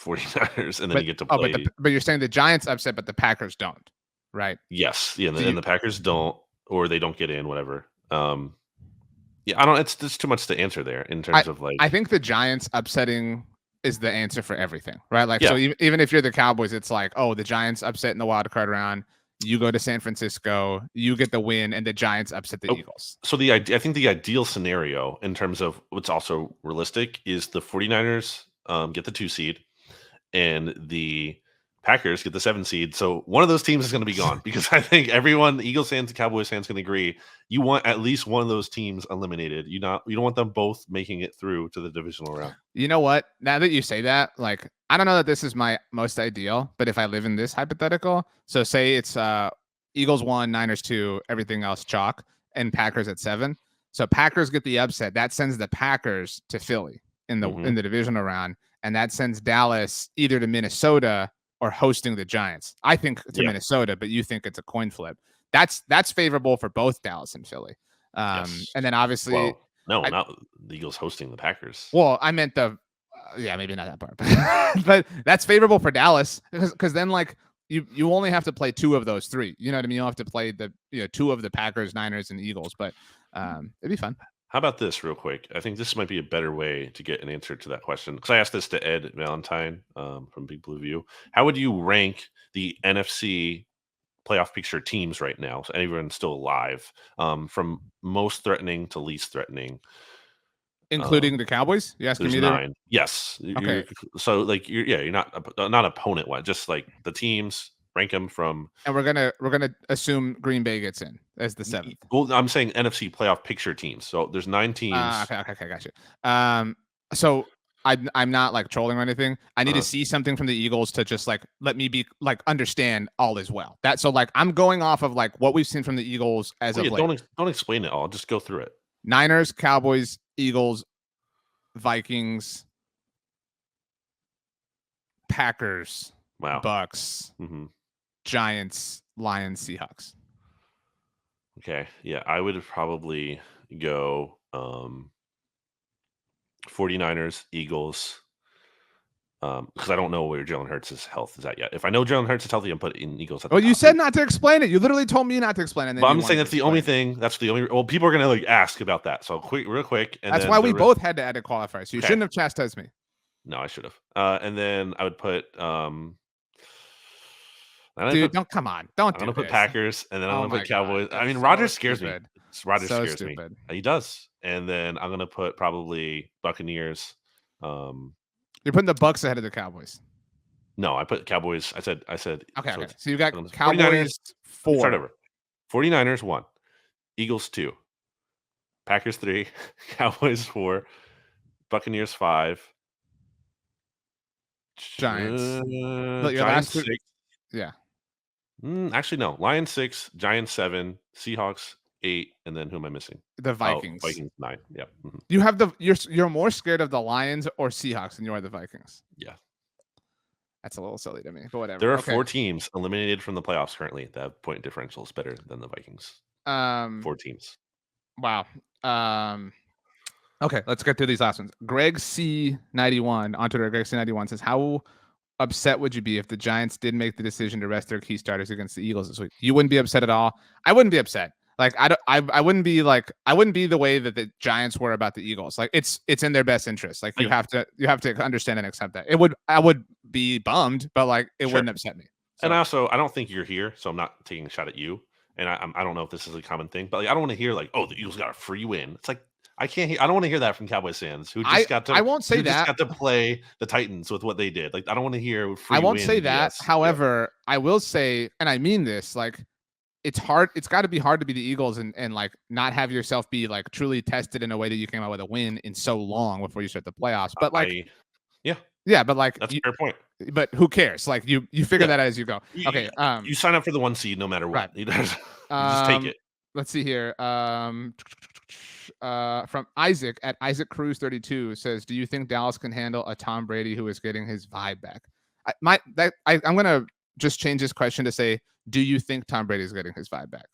49ers, and then you get to play. But you're saying the Giants upset, but the Packers don't, right? Yes. Yeah, and the Packers don't, or they don't get in, whatever. Yeah, I don't. It's too much to answer there in terms of like. I think the Giants upsetting is the answer for everything, right? Like, so even if you're the Cowboys, it's like, oh, the Giants upset in the wild card round. You go to San Francisco, you get the win, and the Giants upset the Eagles. So I think the ideal scenario in terms of what's also realistic is the 49ers get the 2 seed, and the Packers get the 7 seed. So one of those teams is going to be gone, because I think everyone, the Eagles fans and Cowboys fans, can agree you want at least one of those teams eliminated. You don't want them both making it through to the divisional round. You know what? Now that you say that, like, I don't know that this is my most ideal, but if I live in this hypothetical, so say it's Eagles 1, Niners 2, everything else chalk, and Packers at 7. So Packers get the upset. That sends the Packers to Philly in the divisional round, and that sends Dallas either to Minnesota or hosting the Giants. I think to Minnesota, but you think it's a coin flip. That's favorable for both Dallas and Philly. Yes. And then obviously, not the Eagles hosting the Packers. Well, I meant maybe not that part, but that's favorable for Dallas, because then like you only have to play 2 of those 3. You know what I mean? You don't have to play the 2 of the Packers, Niners, and Eagles, but it'd be fun. How about this real quick? I think this might be a better way to get an answer to that question, because I asked this to Ed Valentine from Big Blue View. How would you rank the NFC playoff picture teams right now? So everyone's still alive, from most threatening to least threatening. Including the Cowboys? You asking me 9. Yes. Okay. So like you're not opponent wise, just like the teams. Rank them from, and we're gonna assume Green Bay gets in as the 7th. Well, I'm saying NFC playoff picture teams. So there's 9 teams. Okay, got you. So I'm not like trolling or anything. I need to see something from the Eagles to just like let me be like understand all is well. That so like I'm going off of like what we've seen from the Eagles as of late. Don't explain it all. Just go through it. Niners, Cowboys, Eagles, Vikings, Packers, Wow. Bucks, Giants, Lions, Seahawks. Okay. Yeah, I would probably go 49ers, Eagles, because I don't know where Jalen Hurts' health is at yet. If I know Jalen Hurts is healthy, I'm putting Eagles at the Well, you top. said not to explain it. You literally told me not to explain it. And then But I'm saying that's the only thing. That's the only. Well, people are gonna like ask about that. So real quick. And that's then why we both had to add a qualifier. So you shouldn't have chastised me. No, I should have. And then I would put. Dude, don't come on. Don't I'm do gonna put Packers, and then I'm gonna put Cowboys. I mean, so Rodgers scares me. stupid. Rodgers So scares stupid. me. He does. And then I'm gonna put probably Buccaneers. You're putting the Bucks ahead of the Cowboys. No, I put Cowboys. I said. Okay. So, so you got Cowboys 4. Start over. 49ers 1, Eagles 2, Packers 3, Cowboys 4, Buccaneers 5, Giants. Giants 6. Yeah. Actually, no. Lions 6, Giants 7, Seahawks 8, and then who am I missing? The Vikings. Vikings 9. Yeah. You have you're more scared of the Lions or Seahawks than you are the Vikings. Yeah. That's a little silly to me, but whatever. There are 4 teams eliminated from the playoffs currently that have point differentials better than the Vikings. 4 teams. Wow. Okay, let's get through these last ones. Greg C91 on Twitter. Greg C91 says, "How upset would you be if the Giants did make the decision to rest their key starters against the Eagles this week?" You wouldn't be upset at all. I wouldn't be upset. Like I wouldn't be like I wouldn't be the way that the Giants were about the Eagles. Like it's in their best interest. Like you have to understand and accept that. I would be bummed, but like it wouldn't upset me. So. And also, I don't think you're here, so I'm not taking a shot at you. And I don't know if this is a common thing, but like I don't want to hear like, oh, the Eagles got a free win. It's like I don't want to hear that from Cowboys fans who just got to. I won't say that. Just got to play the Titans with what they did. Like I don't want to hear. I won't say that. However, I will say, and I mean this, like. It's hard. It's got to be hard to be the Eagles and like not have yourself be like truly tested in a way that you came out with a win in so long before you start the playoffs. But like, yeah, but like that's a fair point. But who cares? Like you figure that out as you go. Okay. You sign up for the 1 seed no matter what. Right. You just take it. Let's see here. From Isaac at Isaac Cruz 32 says, "Do you think Dallas can handle a Tom Brady who is getting his vibe back?" I'm gonna just change this question to say, do you think Tom Brady is getting his vibe back?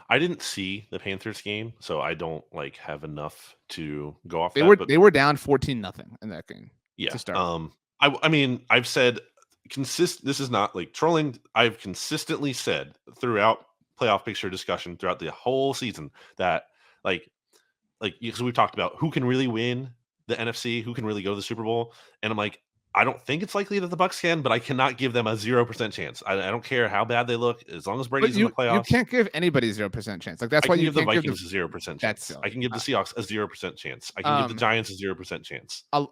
I didn't see the Panthers game, so I don't like have enough to go off. They were down 14-0 in that game. Yeah. To start. I mean, I've said this is not like trolling. I've consistently said throughout playoff picture discussion throughout the whole season that like because we've talked about who can really win the NFC, who can really go to the Super Bowl, and I'm like, I don't think it's likely that the Bucs can, but I cannot give them a 0% chance. I don't care how bad they look, as long as Brady's in the playoffs. You can't give anybody 0% chance. Like that's why you give the Vikings a 0% chance. I can give the Seahawks a 0% chance. I can give the Giants a 0% chance. Give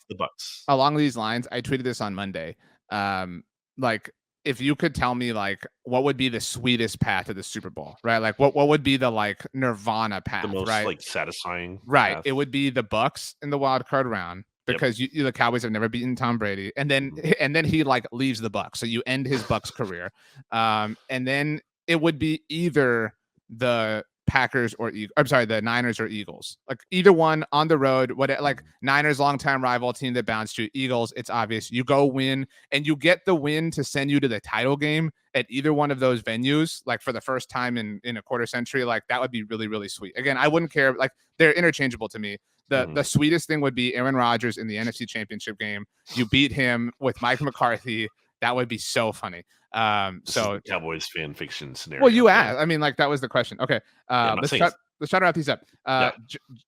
the Bucs. Along these lines, I tweeted this on Monday. Like if you could tell me like what would be the sweetest path to the Super Bowl, right? Like what would be the like Nirvana path, the most right? like satisfying, right? Path. It would be the Bucs in the wild card round. Because the Cowboys have never beaten Tom Brady, and then he like leaves the Bucs, so you end his Bucs career, and then it would be either the Packers or the Niners or Eagles, like either one on the road. Like Niners, longtime rival team that bounced you. Eagles, it's obvious. You go win, and you get the win to send you to the title game at either one of those venues, like for the first time in a quarter century. Like that would be really, really sweet. Again, I wouldn't care. Like they're interchangeable to me. The sweetest thing would be Aaron Rodgers in the NFC Championship game. You beat him with Mike McCarthy. That would be so funny. So Cowboys fan fiction scenario. Well, you asked. I mean, like that was the question. Okay. Let's try to wrap these up.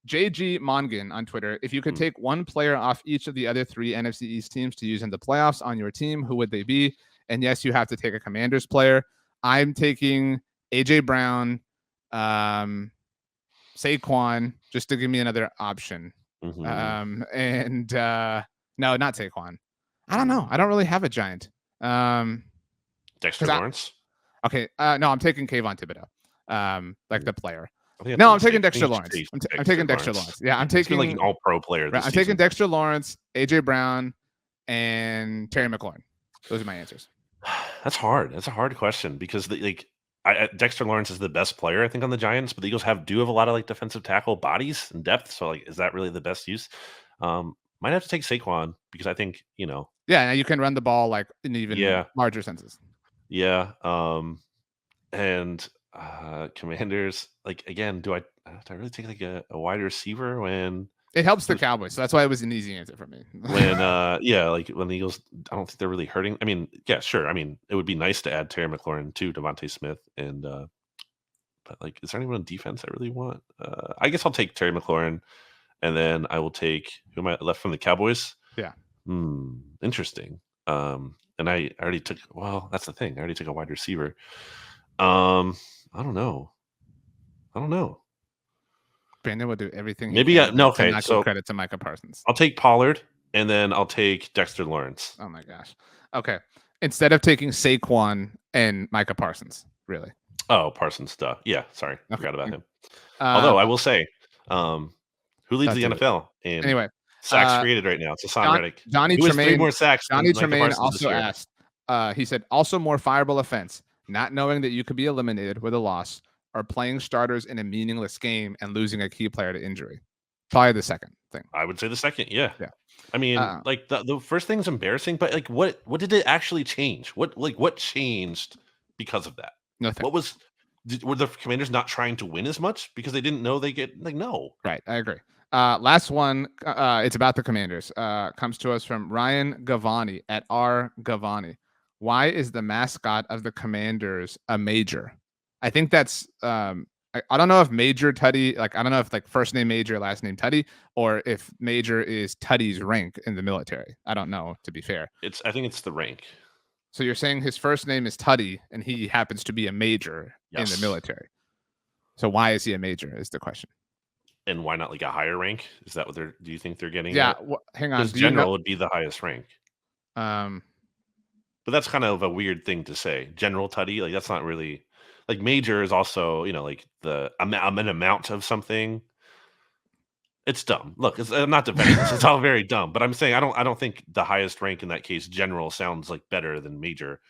JG Mongan on Twitter. If you could take one player off each of the other 3 NFC East teams to use in the playoffs on your team, who would they be? And yes, you have to take a Commanders player. I'm taking AJ Brown, Saquon, just to give me another option. No, not Saquon. I don't know. I don't really have a giant. Dexter Lawrence. Okay. No, I'm taking Kayvon Thibodeau. Like the player. No, I'm a taking mistake. I Dexter think you should Lawrence. take I'm taking Dexter Lawrence. Yeah, I'm He's been like taking an all-pro player this I'm taking season. Dexter Lawrence, AJ Brown, and Terry McLaurin. Those are my answers. That's hard. That's a hard question because Dexter Lawrence is the best player I think on the Giants, but the Eagles do have a lot of like defensive tackle bodies and depth. So like, is that really the best use? Might have to take Saquon because I think Yeah, now you can run the ball like in even larger senses. Yeah. And Commanders, like again, do I really take like a wide receiver when it helps the Cowboys? So that's why it was an easy answer for me. when like when the Eagles, I don't think they're really hurting. I mean, yeah, sure. I mean, it would be nice to add Terry McLaurin to Devontae Smith, and but like, is there anyone on defense I really want? I guess I'll take Terry McLaurin, and then I will take who am I left from the Cowboys? Yeah. Interesting. And I already took. Well, that's the thing. I already took a wide receiver. I don't know. Brandon will do everything. Maybe okay. Not so give credit to Micah Parsons. I'll take Pollard, and then I'll take Dexter Lawrence. Oh my gosh. Okay. Instead of taking Saquon and Micah Parsons, really. Oh, Parsons stuff. Yeah, sorry, I forgot about him. Although I will say, who leads the NFL in sacks created right now? It's Hassan Reddick. Johnny who has Tremaine. 3 more sacks. Johnny Tremaine also asked. He said, also more fireable offense, not knowing that you could be eliminated with a loss, or playing starters in a meaningless game and losing a key player to injury. Probably the second thing. I would say the second. Yeah. I mean, Uh-uh. like the first thing's embarrassing, but like, what did it actually change? What changed because of that? Nothing. What was? Were the Commanders not trying to win as much because they didn't know they get like no? Right. I agree. Last one. It's about the Commanders. Comes to us from Ryan Gavani at R Gavani. Why is the mascot of the Commanders a major? I think that's I don't know if Major Tutty, like I don't know if like first name Major, last name Tutty, or if Major is Tutty's rank in the military. I don't know, to be fair. I think it's the rank. So you're saying his first name is Tutty and he happens to be a major in the military. So why is he a major is the question. And why not like a higher rank? Is that what do you think they're getting? Yeah, hang on. Because general would be the highest rank. But that's kind of a weird thing to say. General Tutty, like that's not really like major is also, like the an amount of something. It's dumb. Look, I'm not defending this. It's all very dumb. But I'm saying I don't think the highest rank in that case, general, sounds like better than major.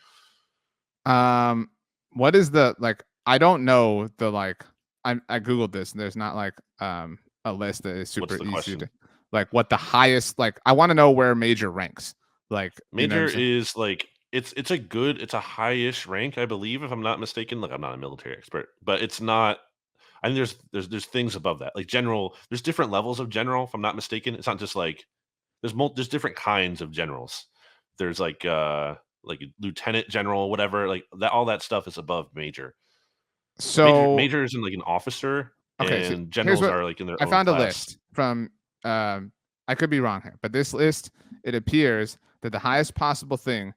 What is the like? I don't know the like. I googled this and there's not like a list that is super easy to like what the highest like. I want to know where major ranks. Like major is like it's a high-ish rank, I believe, if I'm not mistaken. Look, I'm not a military expert, but it's not. I think there's things above that, like general. There's different levels of general, if I'm not mistaken. It's not just like there's different kinds of generals. There's like lieutenant general, whatever, like that. All that stuff is above major. So major is in like an officer, okay, and generals are like in their. I own found class. a list from. I could be wrong here, but this list it appears that the highest possible thing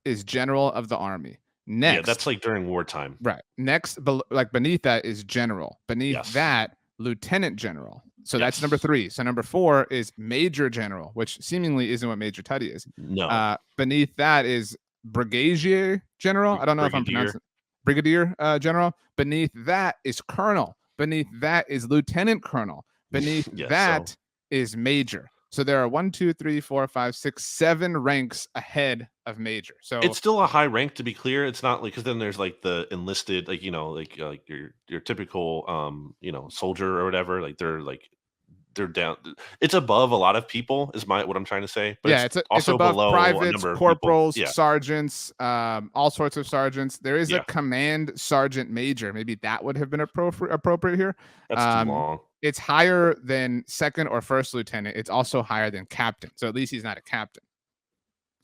is general of the army. Next, yeah, that's like during wartime. Right. Next, like beneath that is general. Beneath that, lieutenant general. So that's number 3. So number 4 is major general, which seemingly isn't what Major Tutty is. No. Beneath that is brigadier general. I don't know if I'm pronouncing brigadier general. Beneath that is colonel. Beneath that is lieutenant colonel. Beneath that is major. So there are 1, 2, 3, 4, 5, 6, 7 ranks ahead of major. So it's still a high rank, to be clear. It's not like because then there's like the enlisted, like like your typical soldier or whatever. Like they're down. It's above a lot of people. Is what I'm trying to say. But yeah, it's also above below privates, corporals, sergeants, all sorts of sergeants. There is a command sergeant major. Maybe that would have been appropriate here. That's too long. It's higher than second or first lieutenant. It's also higher than captain. So at least he's not a captain.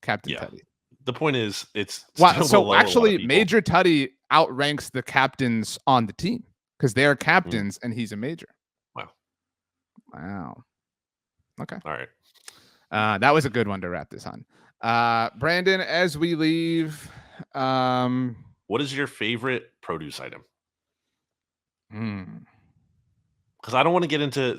Captain Tutty. The point is, it's so actually Major Tutty outranks the captains on the team because they're captains and he's a major. Wow. Okay. All right. That was a good one to wrap this on. Brandon, as we leave, what is your favorite produce item? Because I don't want to get into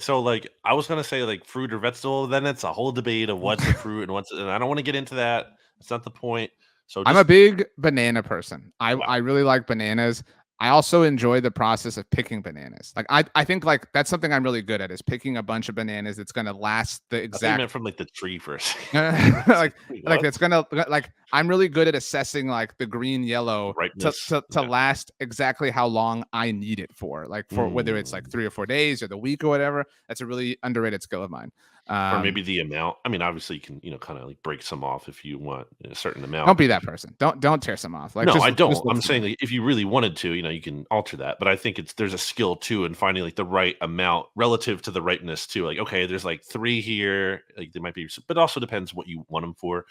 I was gonna say like fruit or vegetable, then it's a whole debate of what's a fruit and I don't want to get into that. That's not the point. So I'm a big banana person. I really like bananas. I also enjoy the process of picking bananas. Like I think like that's something I'm really good at is picking a bunch of bananas that's gonna last the I think you exact meant from like the tree first. like What? it's gonna like I'm really good at assessing like the green yellow Ripeness. to Yeah. last exactly how long I need it for. Like for whether it's like 3 or 4 days or the week or whatever. That's a really underrated skill of mine. Or maybe the amount. I mean, obviously, you can kind of like break some off if you want a certain Don't amount. be that person. Don't tear some off. Like No, I just don't. look I'm for saying them. like, if you really wanted to, you can alter that. But I think there's a skill too in finding like the right amount relative to the ripeness too. Like, okay, there's like 3 here. Like there might be, but it also depends what you want them for.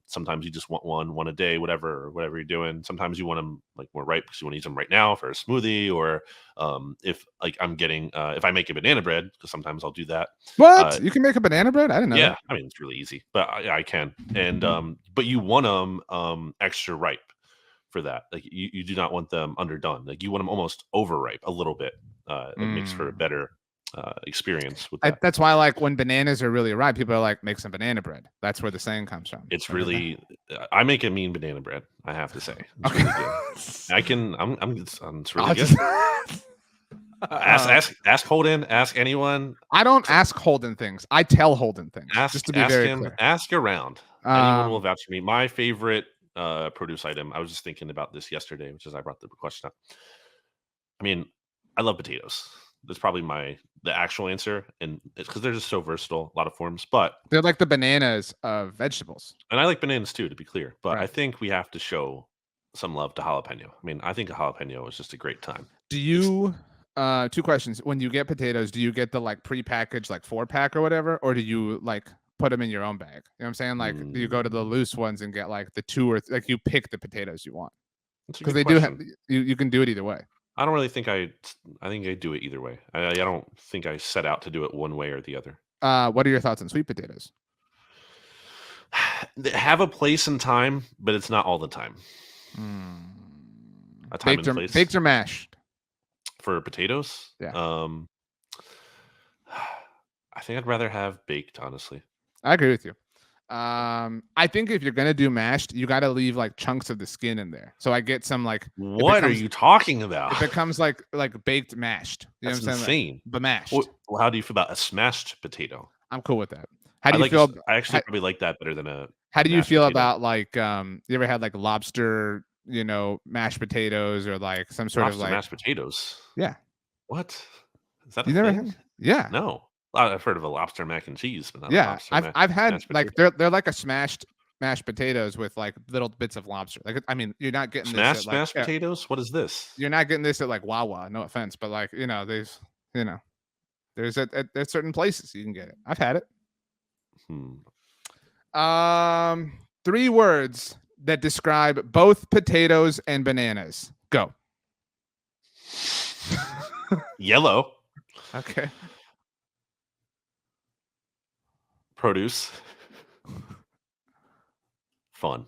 Sometimes you just want one a day, whatever you're doing. Sometimes you want them like more ripe because you want to use them right now for a smoothie, or if like I'm getting if I make a banana bread, because sometimes I'll do that. What? You can make a banana bread? I didn't know Yeah, that. I mean it's really easy, but I can. And but you want them extra ripe for that. Like you do not want them underdone. Like you want them almost overripe a little bit. It makes for a better experience with that. That's why, like, when bananas are really ripe, people are like, make some banana bread. That's where the saying comes from. It's really, I make a mean banana bread. I have to say, it's really good. I can. It's really good. Ask Holden. Ask anyone. I don't ask Holden things. I tell Holden things. Just to be very him, clear. Ask around. Anyone will vouch for me. My favorite produce item. I was just thinking about this yesterday, which is I brought the question up. I mean, I love potatoes. That's probably the actual answer, and it's because they're just so versatile, a lot of forms. But they're like the bananas of vegetables, and I like bananas too, to be clear. But right. I think we have to show some love to jalapeno. I mean, I think a jalapeno is just a great time. Do you? 2 questions. When you get potatoes, do you get the like prepackaged like 4-pack or whatever, or do you like put them in your own bag? You know what I'm saying? Like, do you go to the loose ones and get like the 2 or like you pick the potatoes you want? Because they question. do have you can do it either way. I don't really think I think I do it either way. I don't think I set out to do it one way or the other. What are your thoughts on sweet potatoes? They have a place and time, but it's not all the time. A time and place. Baked or mashed? For potatoes? Yeah. I think I'd rather have baked, honestly. I agree with you. I think if you're gonna do mashed, you got to leave like chunks of the skin in there. So I get some like. What are you talking about? It becomes like baked mashed. You That's know what I'm insane. saying? But mashed. Well, how do you feel about a smashed potato? I'm cool with that. How do you feel? I actually probably like that better than a. How do you feel about like you ever had like lobster, mashed potatoes or like some sort of like mashed potatoes? Yeah. What? Is that you never had? Yeah. No. I've heard of a lobster mac and cheese, but not yeah. Lobster I've had like they're like a mashed potatoes with like little bits of lobster. Like I mean, you're not getting smashed potatoes. What is this? You're not getting this at like Wawa. No offense, but like there's at certain places you can get it. I've had it. 3 words that describe both potatoes and bananas. Go. Yellow. Okay. Produce. Fun.